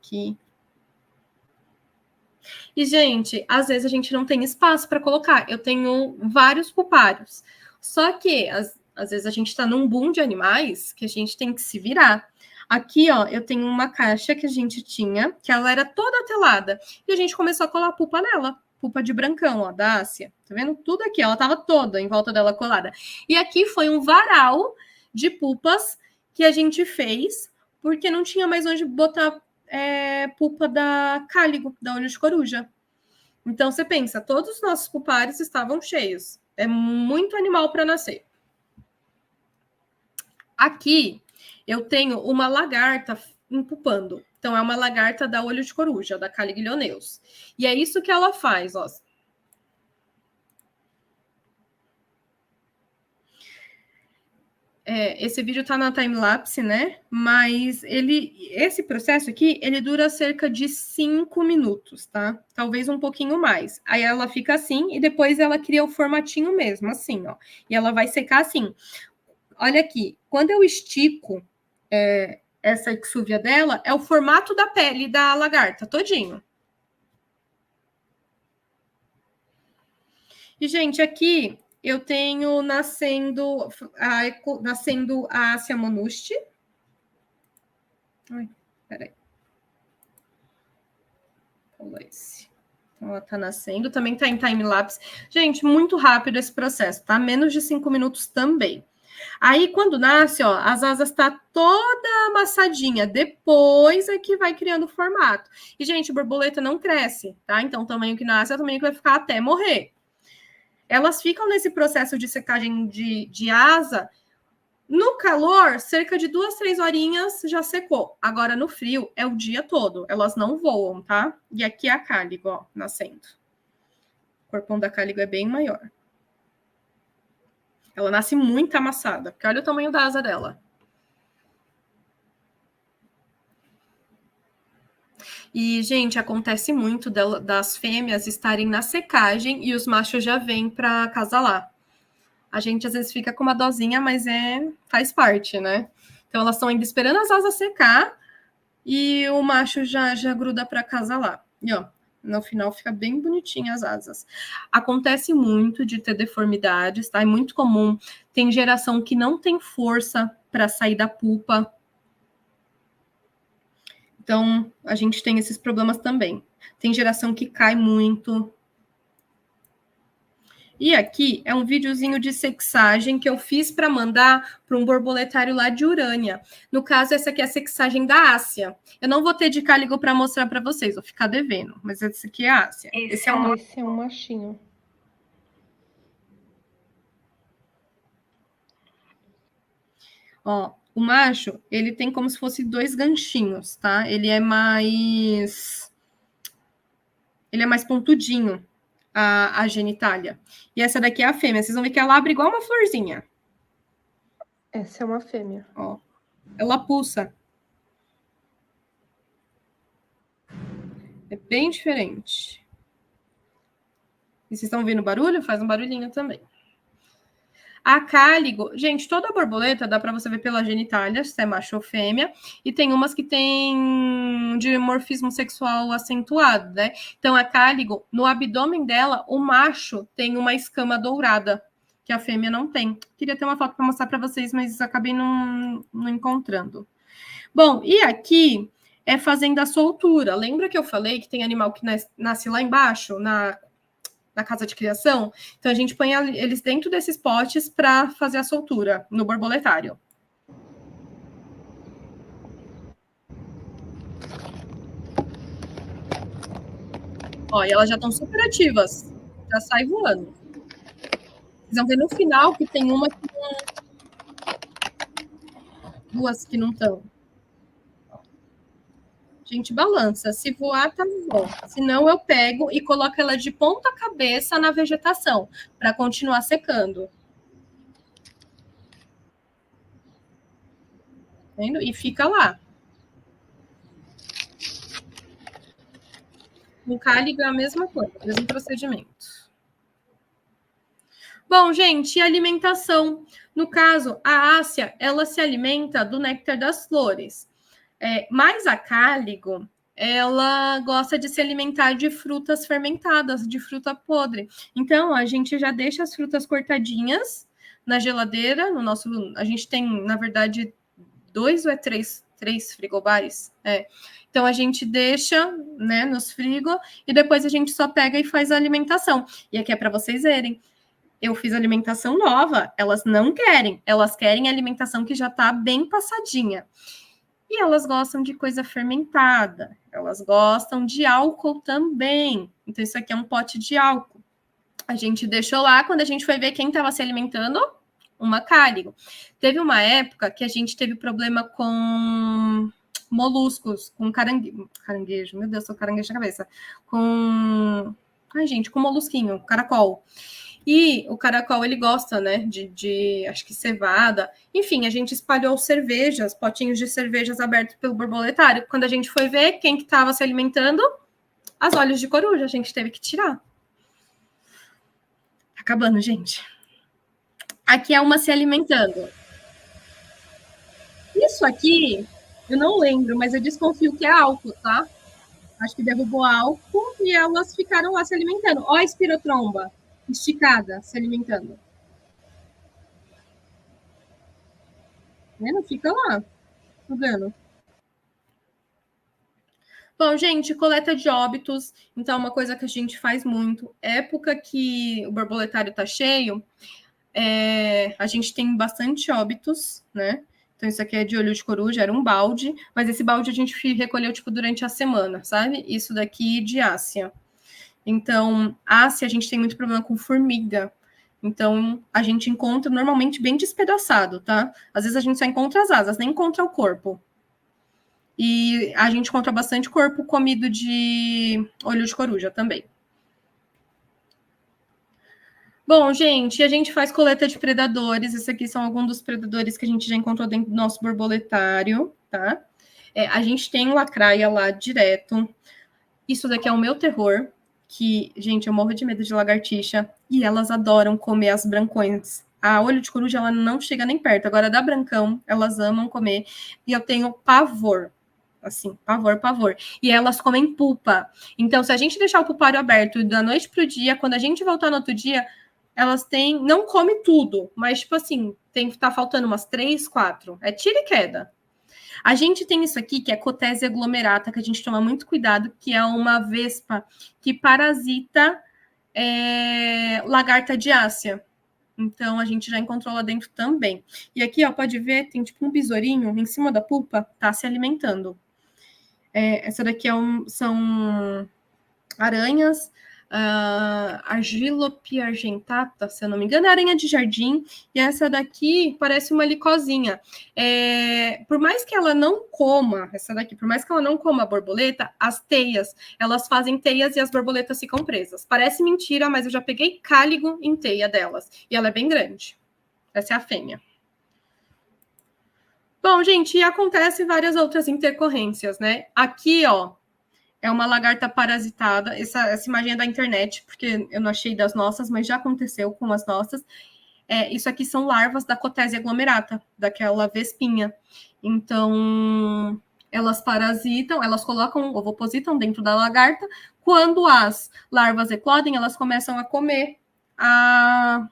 E, gente, às vezes a gente não tem espaço para colocar. Eu tenho vários pulpários. Só que, às vezes, a gente está num boom de animais que a gente tem que se virar. Aqui, ó, eu tenho uma caixa que a gente tinha, que ela era toda telada. E a gente começou a colar pupa nela. Pupa de brancão, ó, da Ásia. Tá vendo? Tudo aqui, ela tava toda em volta dela colada. E aqui foi um varal de pupas que a gente fez, porque não tinha mais onde botar pupa da cáligo, da olho de coruja. Então, você pensa, todos os nossos pulpários estavam cheios. É muito animal para nascer. Aqui, eu tenho uma lagarta empupando. Então, é uma lagarta da olho de coruja, da Caligulioneus. E é isso que ela faz, ó. Esse vídeo tá na time-lapse, né? Mas esse processo aqui, ele dura cerca de 5 minutos, tá? Talvez um pouquinho mais. Aí ela fica assim e depois ela cria o formatinho mesmo, assim, ó. E ela vai secar assim. Olha aqui, quando eu estico essa exúvia dela, é o formato da pele da lagarta, todinho. E, gente, aqui eu tenho nascendo a Asia monusti. Ai, peraí. Esse. Então, ela tá nascendo. Também tá em time-lapse. Gente, muito rápido esse processo, tá? Menos de 5 minutos também. Aí, quando nasce, ó, as asas tá toda amassadinha. Depois é que vai criando o formato. E, gente, borboleta não cresce, tá? Então, o tamanho que nasce é o tamanho que vai ficar até morrer. Elas ficam nesse processo de secagem de asa. No calor, cerca de 2, 3 horinhas já secou. Agora, no frio, é o dia todo. Elas não voam, tá? E aqui é a cáligo, ó, nascendo. O corpão da cáligo é bem maior. Ela nasce muito amassada, porque olha o tamanho da asa dela. E, gente, acontece muito das fêmeas estarem na secagem e os machos já vêm para acasalar. A gente às vezes fica com uma dosinha, mas faz parte, né? Então elas estão ainda esperando as asas secar e o macho já gruda para acasalar. E ó, no final fica bem bonitinha as asas. Acontece muito de ter deformidades, tá? É muito comum. Tem geração que não tem força para sair da pupa. Então, a gente tem esses problemas também. Tem geração que cai muito. E aqui é um videozinho de sexagem que eu fiz para mandar para um borboletário lá de Urânia. No caso, essa aqui é a sexagem da Ásia. Eu não vou ter de cáligo para mostrar para vocês, vou ficar devendo. Mas esse aqui é a Ásia. Esse é um machinho. Ó, o macho, ele tem como se fosse 2 ganchinhos, tá? Ele é mais pontudinho, a genitália. E essa daqui é a fêmea. Vocês vão ver que ela abre igual uma florzinha. Essa é uma fêmea. Ó, ela pulsa. É bem diferente. E vocês estão ouvindo o barulho? Faz um barulhinho também. A cáligo, gente, toda borboleta dá para você ver pela genitália, se é macho ou fêmea, e tem umas que tem dimorfismo sexual acentuado, né? Então, a cáligo, no abdômen dela, o macho tem uma escama dourada, que a fêmea não tem. Queria ter uma foto para mostrar para vocês, mas acabei não encontrando. Bom, e aqui é fazendo a soltura. Lembra que eu falei que tem animal que nasce lá embaixo, na casa de criação? Então, a gente põe eles dentro desses potes para fazer a soltura no borboletário. Ó, e elas já estão super ativas. Já sai voando. Vocês vão ver no final que tem uma que não... duas que não estão. A gente balança. Se voar, tá bom. Se não, eu pego e coloco ela de ponta cabeça na vegetação, para continuar secando. Vendo? E fica lá. No cáligo é a mesma coisa, o mesmo procedimento. Bom, gente, e alimentação? No caso, a Ásia, ela se alimenta do néctar das flores. Mas a cáligo, ela gosta de se alimentar de frutas fermentadas, de fruta podre. Então, a gente já deixa as frutas cortadinhas na geladeira. A gente tem, na verdade, 2 ou 3 frigobares. Então, a gente deixa, né, nos frigo e depois a gente só pega e faz a alimentação. E aqui é para vocês verem. Eu fiz alimentação nova, elas não querem. Elas querem alimentação que já está bem passadinha. E elas gostam de coisa fermentada. Elas gostam de álcool também. Então, isso aqui é um pote de álcool. A gente deixou lá, quando a gente foi ver quem estava se alimentando, uma cáligo. Teve uma época que a gente teve problema com moluscos, com caranguejo, meu Deus, tô caranguejo na cabeça, com molusquinho, caracol. E o caracol, ele gosta, né, de acho que cevada. Enfim, a gente espalhou cervejas, potinhos de cervejas abertos pelo borboletário. Quando a gente foi ver quem que estava se alimentando, as olhos de coruja, a gente teve que tirar. Tá acabando, gente. Aqui é uma se alimentando. Isso aqui, eu não lembro, mas eu desconfio que é álcool, tá? Acho que derrubou álcool e elas ficaram lá se alimentando. Ó a espirotromba, esticada, se alimentando. Não fica lá, tá vendo? Bom, gente, coleta de óbitos. Então, uma coisa que a gente faz muito. Época que o borboletário tá cheio, a gente tem bastante óbitos, né? Então, isso aqui é de olho de coruja, era um balde, mas esse balde a gente recolheu, tipo, durante a semana, sabe? Isso daqui de Ásia. Então, Ásia, a gente tem muito problema com formiga. Então, a gente encontra normalmente bem despedaçado, tá? Às vezes a gente só encontra as asas, nem encontra o corpo. E a gente encontra bastante corpo comido de olho de coruja também. Bom, gente, a gente faz coleta de predadores. Esses aqui são alguns dos predadores que a gente já encontrou dentro do nosso borboletário, tá? A gente tem lacraia lá direto. Isso daqui é o meu terror, que, gente, eu morro de medo de lagartixa. E elas adoram comer as brancões. A olho de coruja, ela não chega nem perto. Agora, da brancão, elas amam comer. E eu tenho pavor. Assim, pavor. E elas comem pupa. Então, se a gente deixar o pupário aberto da noite pro dia, quando a gente voltar no outro dia, elas têm... Não come tudo, mas, tipo assim, tá faltando umas 3, 4. É tira e queda. A gente tem isso aqui, que é Cotésia aglomerata, que a gente toma muito cuidado, que é uma vespa que parasita lagarta de Ásia. Então, a gente já encontrou lá dentro também. E aqui, ó, pode ver, tem tipo um besourinho em cima da pupa, tá se alimentando. Essa daqui são aranhas, Argilope argentata, se eu não me engano, é aranha de jardim, e essa daqui parece uma licozinha. Por mais que ela não coma, a borboleta, as teias, elas fazem teias e as borboletas ficam presas. Parece mentira, mas eu já peguei cáligo em teia delas, e ela é bem grande. Essa é a fêmea. Bom, gente, e acontecem várias outras intercorrências, né? Aqui, ó, é uma lagarta parasitada. Essa imagem é da internet, porque eu não achei das nossas, mas já aconteceu com as nossas. Isso aqui são larvas da Cotésia aglomerata, daquela vespinha. Então, elas parasitam, elas colocam ovopositam dentro da lagarta. Quando as larvas eclodem, elas começam a comer a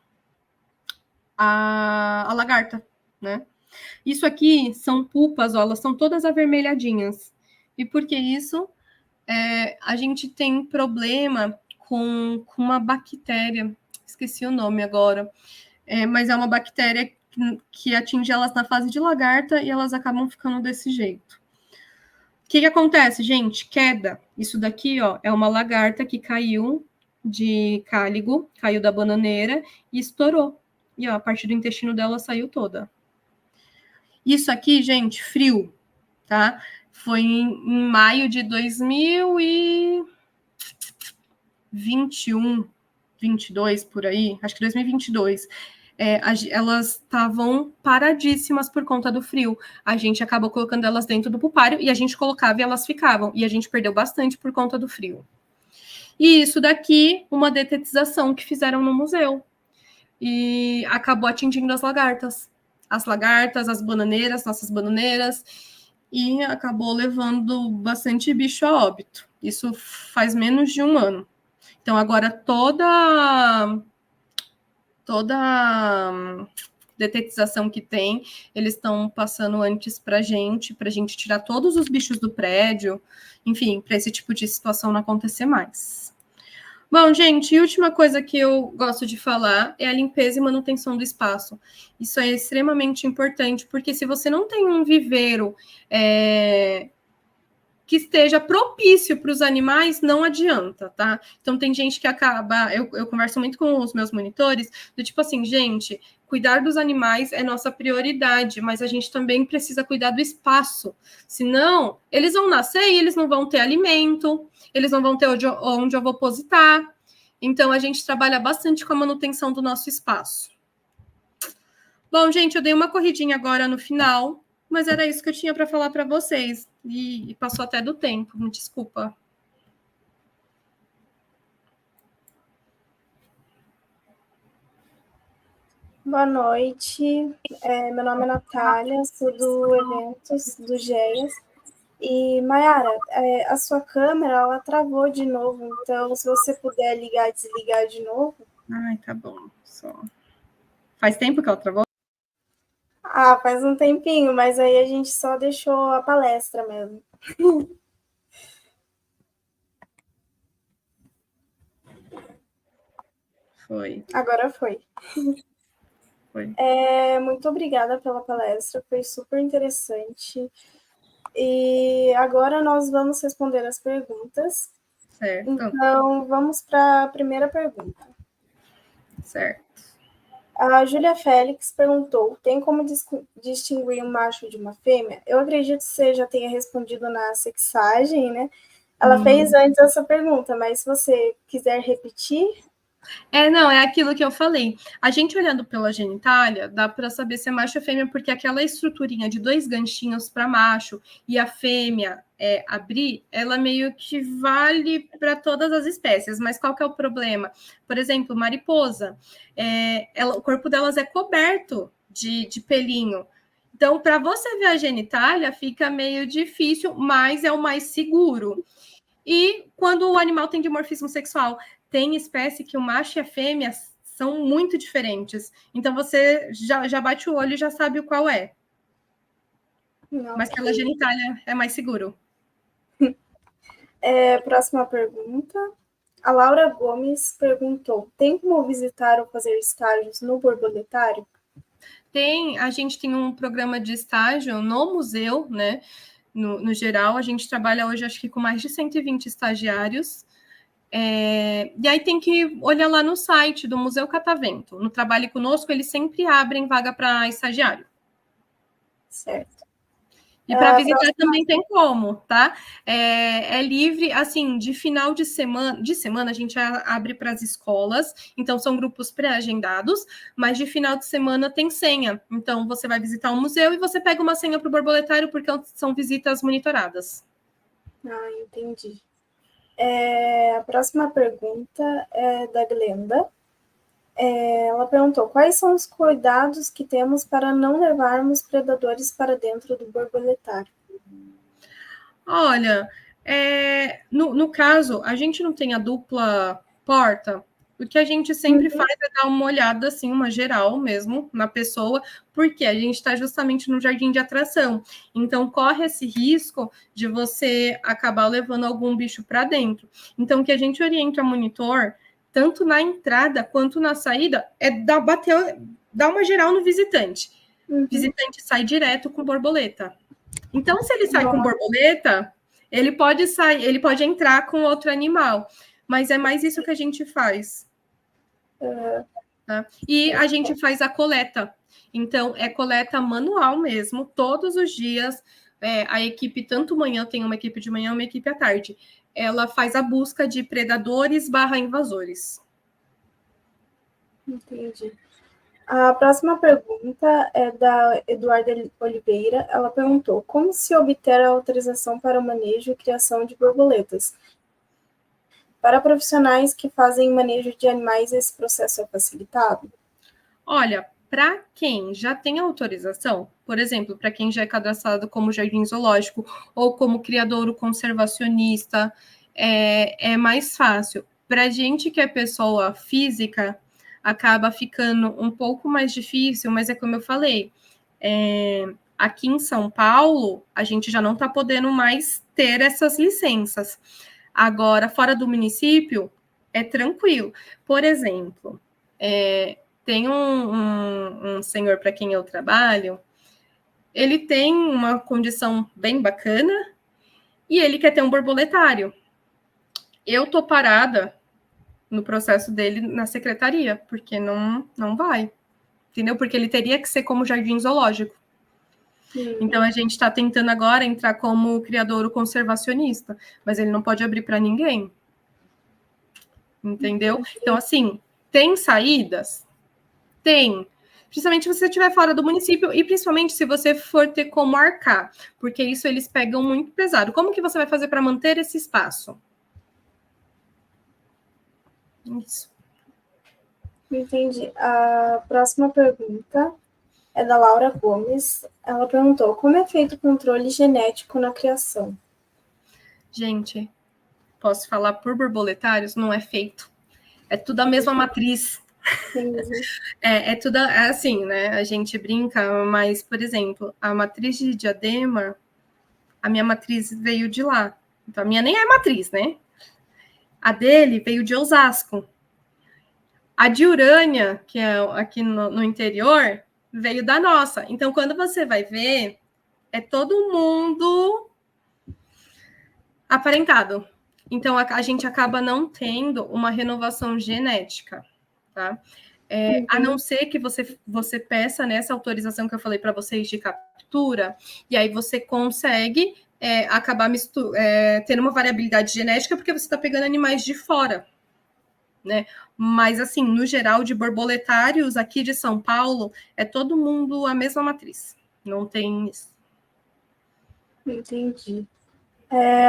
lagarta, né? Isso aqui são pupas, ó, elas são todas avermelhadinhas. E por que isso? A gente tem problema com uma bactéria, esqueci o nome agora, mas é uma bactéria que atinge elas na fase de lagarta e elas acabam ficando desse jeito. O que acontece, gente? Queda. Isso daqui, ó, é uma lagarta que caiu de cáligo, caiu da bananeira e estourou. E ó, a parte do intestino dela saiu toda. Isso aqui, gente, frio, tá? Foi em maio de 2021, 22, por aí, acho que 2022. Elas estavam paradíssimas por conta do frio. A gente acabou colocando elas dentro do pupário e a gente colocava e elas ficavam. E a gente perdeu bastante por conta do frio. E isso daqui, uma detetização que fizeram no museu. E acabou atingindo as lagartas. As lagartas, as bananeiras, nossas bananeiras, e acabou levando bastante bicho a óbito. Isso faz menos de um ano. Então, agora toda detetização que tem, eles estão passando antes para a gente tirar todos os bichos do prédio, enfim, para esse tipo de situação não acontecer mais. Bom, gente, a última coisa que eu gosto de falar é a limpeza e manutenção do espaço. Isso é extremamente importante, porque se você não tem um viveiro que esteja propício para os animais, não adianta, tá? Então, tem gente que acaba... Eu converso muito com os meus monitores, do tipo assim, gente, cuidar dos animais é nossa prioridade, mas a gente também precisa cuidar do espaço. Senão, eles vão nascer e eles não vão ter alimento, eles não vão ter onde ovopositar. Então, a gente trabalha bastante com a manutenção do nosso espaço. Bom, gente, eu dei uma corridinha agora no final, mas era isso que eu tinha para falar para vocês. E passou até do tempo, me desculpa. Boa noite, meu nome é Natália, sou do Eventos do GEAS. E, Mayara, a sua câmera, ela travou de novo, então se você puder ligar e desligar de novo. Ai, tá bom. Só. Faz tempo que ela travou? Ah, faz um tempinho, mas aí a gente só deixou a palestra mesmo. Foi. Agora foi. Foi. Muito obrigada pela palestra, foi super interessante. E agora nós vamos responder as perguntas. Certo. Então, vamos para a primeira pergunta. Certo. A Júlia Félix perguntou, tem como distinguir um macho de uma fêmea? Eu acredito que você já tenha respondido na sexagem, né? Ela fez antes essa pergunta, mas se você quiser repetir... Não, é aquilo que eu falei. A gente olhando pela genitália, dá para saber se é macho ou fêmea, porque aquela estruturinha de 2 ganchinhos para macho e a fêmea abrir, ela meio que vale para todas as espécies. Mas qual que é o problema? Por exemplo, mariposa, o corpo delas é coberto de pelinho. Então, para você ver a genitália, fica meio difícil, mas é o mais seguro. E quando o animal tem dimorfismo sexual, tem espécie que o macho e a fêmea são muito diferentes. Então, você já bate o olho e já sabe o qual é. Não. Mas pela genitália é mais seguro. Próxima pergunta. A Laura Gomes perguntou, tem como visitar ou fazer estágios no borboletário? Tem, a gente tem um programa de estágio no museu, né? No geral, a gente trabalha hoje, acho que com mais de 120 estagiários. E aí tem que olhar lá no site do Museu Catavento. No Trabalhe Conosco, eles sempre abrem vaga para estagiário. Certo. E para visitar também tem como, tá? É livre, assim, de final de semana a gente abre para as escolas, então são grupos pré-agendados, mas de final de semana tem senha. Então você vai visitar um museu e você pega uma senha para o borboletário, porque são visitas monitoradas. Ah, entendi. A próxima pergunta é da Glenda. Ela perguntou, quais são os cuidados que temos para não levarmos predadores para dentro do borboletário? Olha, no caso, a gente não tem a dupla porta, o que a gente sempre faz é dar uma olhada, assim, uma geral mesmo, na pessoa, porque a gente está justamente no jardim de atração. Então, corre esse risco de você acabar levando algum bicho para dentro. Então, o que a gente orienta o monitor, tanto na entrada quanto na saída, é dar uma geral no visitante. O visitante sai direto com borboleta. Então, se ele sai com borboleta, ele pode entrar com outro animal. Mas é mais isso que a gente faz. Tá? E a gente faz a coleta. Então, é coleta manual mesmo, todos os dias. A equipe, tanto manhã, tem uma equipe de manhã, uma equipe à tarde. Ela faz a busca de predadores/invasores. Entendi. A próxima pergunta é da Eduarda Oliveira. Ela perguntou, como se obter a autorização para o manejo e criação de borboletas? Para profissionais que fazem manejo de animais, esse processo é facilitado? Olha, para quem já tem autorização, por exemplo, para quem já é cadastrado como jardim zoológico ou como criadouro conservacionista, é mais fácil. Para a gente que é pessoa física, acaba ficando um pouco mais difícil, mas é como eu falei, aqui em São Paulo, a gente já não está podendo mais ter essas licenças. Agora, fora do município, é tranquilo. Por exemplo, tem um senhor para quem eu trabalho, ele tem uma condição bem bacana e ele quer ter um borboletário. Eu tô parada no processo dele na secretaria, porque não vai, entendeu? Porque ele teria que ser como jardim zoológico. Então, a gente está tentando agora entrar como criador conservacionista, mas ele não pode abrir para ninguém. Entendeu? Então, assim, tem saídas? Tem. Principalmente se você estiver fora do município e principalmente se você for ter como arcar, porque isso eles pegam muito pesado. Como que você vai fazer para manter esse espaço? Isso. Entendi. A próxima pergunta é da Laura Gomes. Ela perguntou: como é feito o controle genético na criação? Gente, posso falar por borboletários? Não é feito. É tudo a mesma matriz. É tudo assim, né? A gente brinca, mas, por exemplo, a matriz de Diadema, a minha matriz veio de lá. Então, a minha nem é matriz, né? A dele veio de Osasco. A de Urânia, que é aqui no interior, veio da nossa. Então, quando você vai ver, é todo mundo aparentado. Então, a gente acaba não tendo uma renovação genética, tá? A não ser que você peça nessa autorização que eu falei para vocês de captura, e aí você consegue acabar tendo uma variabilidade genética, porque você está pegando animais de fora, né? Mas, assim, no geral, de borboletários aqui de São Paulo, é todo mundo a mesma matriz. Não tem isso. Entendi.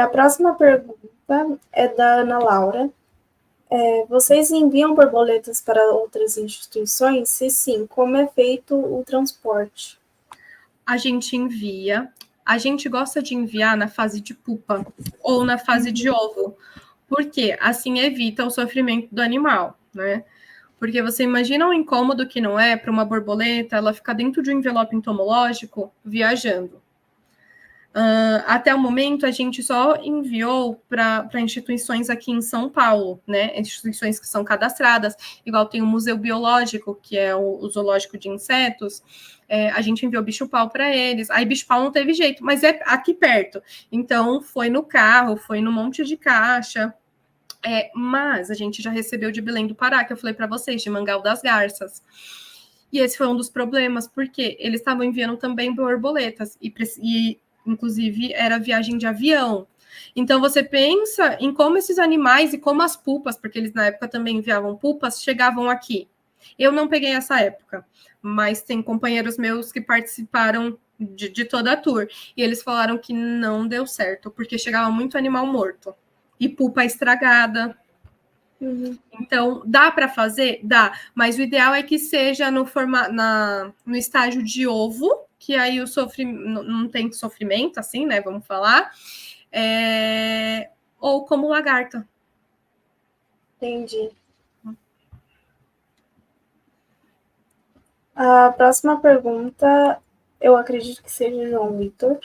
A próxima pergunta é da Ana Laura. Vocês enviam borboletas para outras instituições? Se sim, como é feito o transporte? A gente envia. A gente gosta de enviar na fase de pupa ou na fase de ovo, porque assim evita o sofrimento do animal, né? Porque você imagina o incômodo que não é para uma borboleta ela ficar dentro de um envelope entomológico viajando. Até o momento, a gente só enviou para instituições aqui em São Paulo, né? Instituições que são cadastradas, igual tem o Museu Biológico, que é o zoológico de insetos. A gente enviou bicho-pau para eles. Aí, bicho-pau não teve jeito, mas é aqui perto. Então, foi no carro, foi no monte de caixa. Mas a gente já recebeu de Belém do Pará, que eu falei para vocês, de Mangal das Garças. E esse foi um dos problemas, porque eles estavam enviando também borboletas, e inclusive era viagem de avião. Então você pensa em como esses animais e como as pupas, porque eles na época também enviavam pupas, chegavam aqui. Eu não peguei essa época, mas tem companheiros meus que participaram de toda a tour, e eles falaram que não deu certo, porque chegava muito animal morto e pupa estragada. Então, dá para fazer? Dá, mas o ideal é que seja no estágio de ovo, que aí não tem sofrimento, assim, né? Vamos falar. Ou como lagarta. Entendi. A próxima pergunta, eu acredito que seja João Vitor.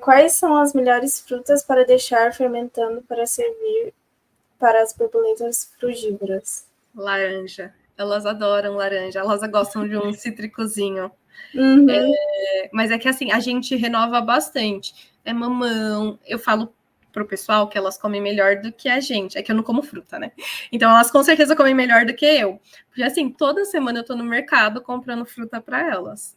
Quais são as melhores frutas para deixar fermentando para servir para as borboletas frugívoras? Laranja. Elas adoram laranja. Elas gostam de um cítricozinho. Mas é que assim, a gente renova bastante. É mamão. Eu falo pro pessoal que elas comem melhor do que a gente. É que eu não como fruta, né? Então elas com certeza comem melhor do que eu. Porque assim, toda semana eu tô no mercado comprando fruta para elas.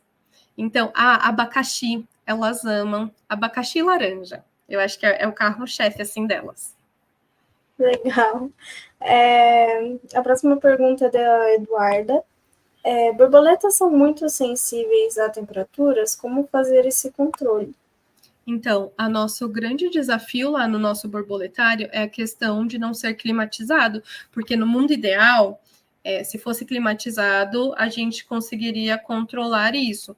Então, abacaxi, elas amam. Abacaxi e laranja. Eu acho que é o carro-chefe, assim, delas. Legal. A próxima pergunta é da Eduarda. Borboletas são muito sensíveis a temperaturas? Como fazer esse controle? Então, o nosso grande desafio lá no nosso borboletário é a questão de não ser climatizado, porque no mundo ideal, se fosse climatizado, a gente conseguiria controlar isso.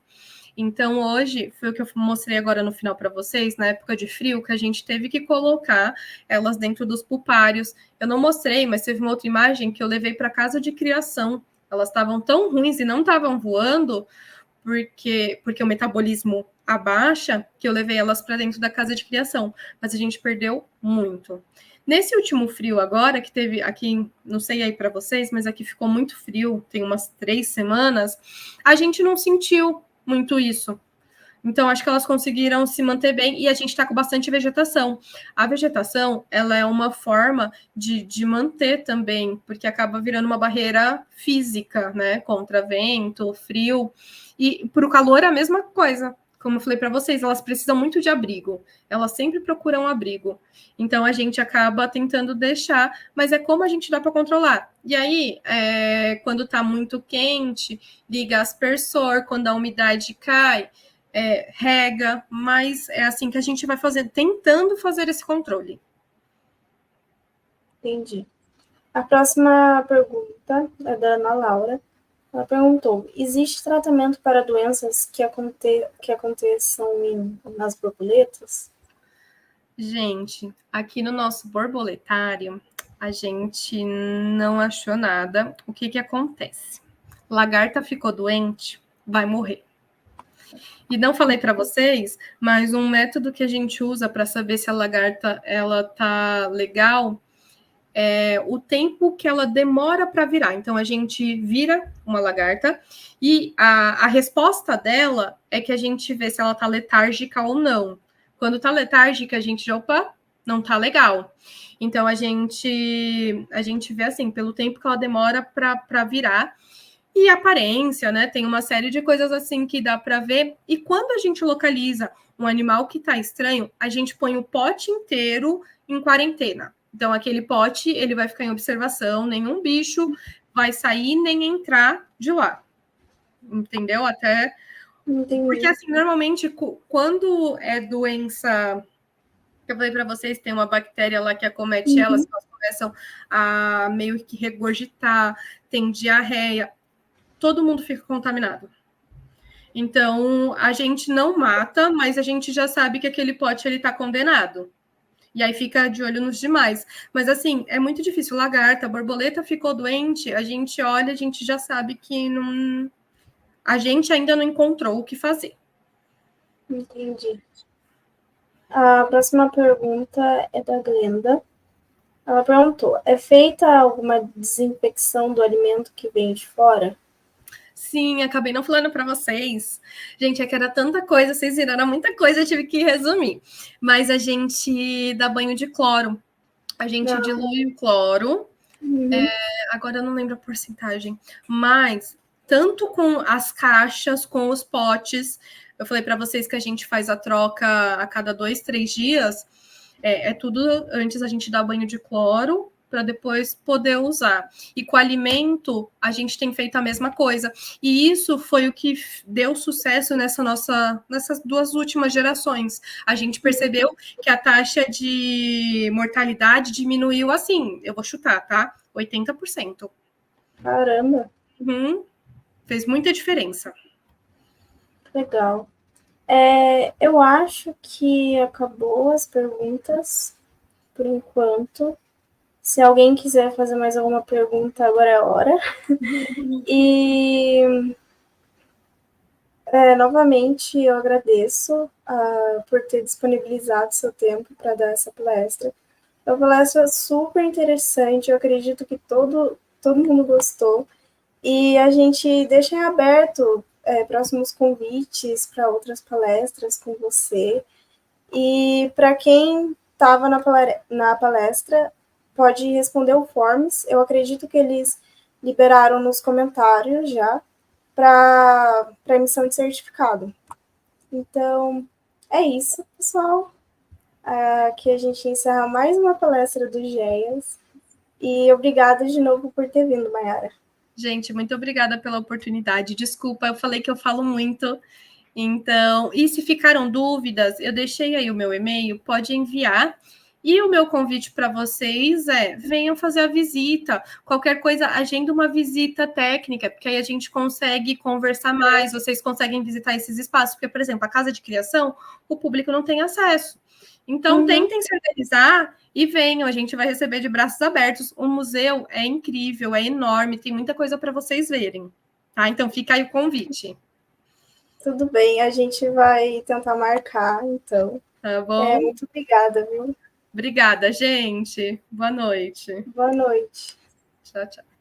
Então, hoje, foi o que eu mostrei agora no final para vocês, na época de frio, que a gente teve que colocar elas dentro dos pupários. Eu não mostrei, mas teve uma outra imagem que eu levei para casa de criação. Elas estavam tão ruins e não estavam voando, porque o metabolismo abaixa, que eu levei elas para dentro da casa de criação. Mas a gente perdeu muito. Nesse último frio agora, que teve aqui, não sei aí para vocês, mas aqui ficou muito frio, tem umas 3 semanas, a gente não sentiu muito isso. Então, acho que elas conseguiram se manter bem e a gente está com bastante vegetação. A vegetação, ela é uma forma de manter também, porque acaba virando uma barreira física, né? Contra vento, frio. E para o calor é a mesma coisa. Como eu falei para vocês, elas precisam muito de abrigo. Elas sempre procuram abrigo. Então, a gente acaba tentando deixar, mas é como a gente dá para controlar. E aí, quando está muito quente, liga aspersor, quando a umidade cai, rega, mas é assim que a gente vai fazer, tentando fazer esse controle. Entendi. A próxima pergunta é da Ana Laura. Ela perguntou: existe tratamento para doenças que aconteçam nas borboletas? Gente, aqui no nosso borboletário, a gente não achou nada. O que acontece? Lagarta ficou doente, vai morrer. E não falei para vocês, mas um método que a gente usa para saber se a lagarta ela tá legal é o tempo que ela demora para virar. Então a gente vira uma lagarta e a resposta dela é que a gente vê se ela tá letárgica ou não. Quando tá letárgica, a gente já, opa, não tá legal. Então a gente vê assim, pelo tempo que ela demora para virar. E aparência, né? Tem uma série de coisas assim que dá para ver. E quando a gente localiza um animal que está estranho, a gente põe o pote inteiro em quarentena. Então, aquele pote, ele vai ficar em observação, nenhum bicho vai sair nem entrar de lá. Entendeu? Até... Entendi. Porque, assim, normalmente, quando é doença... Eu falei para vocês, tem uma bactéria lá que acomete elas, que elas começam a meio que regurgitar, tem diarreia, todo mundo fica contaminado. Então, a gente não mata, mas a gente já sabe que aquele pote ele está condenado. E aí fica de olho nos demais. Mas, assim, é muito difícil. Lagarta, borboleta ficou doente, a gente olha, a gente já sabe que não... A gente ainda não encontrou o que fazer. Entendi. A próxima pergunta é da Glenda. Ela perguntou: é feita alguma desinfecção do alimento que vem de fora? Sim, acabei não falando para vocês. Gente, é que era tanta coisa, vocês viram, era muita coisa, eu tive que resumir. Mas a gente dá banho de cloro. A gente dilui o cloro. Agora eu não lembro a porcentagem. Mas, tanto com as caixas, com os potes, eu falei para vocês que a gente faz a troca a cada 2, 3 dias. Tudo antes a gente dá banho de cloro para depois poder usar. E com alimento, a gente tem feito a mesma coisa. E isso foi o que deu sucesso nessas 2 últimas gerações. A gente percebeu que a taxa de mortalidade diminuiu assim, eu vou chutar, tá? 80%. Caramba! Fez muita diferença. Legal. Eu acho que acabou as perguntas por enquanto. Se alguém quiser fazer mais alguma pergunta, agora é a hora. E, novamente, eu agradeço por ter disponibilizado seu tempo para dar essa palestra. É uma palestra super interessante, eu acredito que todo mundo gostou. E a gente deixa em aberto próximos convites para outras palestras com você. E para quem estava na palestra, pode responder o Forms. Eu acredito que eles liberaram nos comentários já para emissão de certificado. Então, é isso, pessoal. Aqui a gente encerra mais uma palestra do GEAS. E obrigada de novo por ter vindo, Mayara. Gente, muito obrigada pela oportunidade. Desculpa, eu falei que eu falo muito. Então, e se ficaram dúvidas, eu deixei aí o meu e-mail, pode enviar. E o meu convite para vocês venham fazer a visita. Qualquer coisa, agenda uma visita técnica, porque aí a gente consegue conversar mais, vocês conseguem visitar esses espaços. Porque, por exemplo, a casa de criação, o público não tem acesso. Então, tentem se organizar e venham, a gente vai receber de braços abertos. O museu é incrível, é enorme, tem muita coisa para vocês verem. Tá? Então, fica aí o convite. Tudo bem, a gente vai tentar marcar, então. Tá bom? Muito obrigada, viu? Obrigada, gente. Boa noite. Boa noite. Tchau, tchau.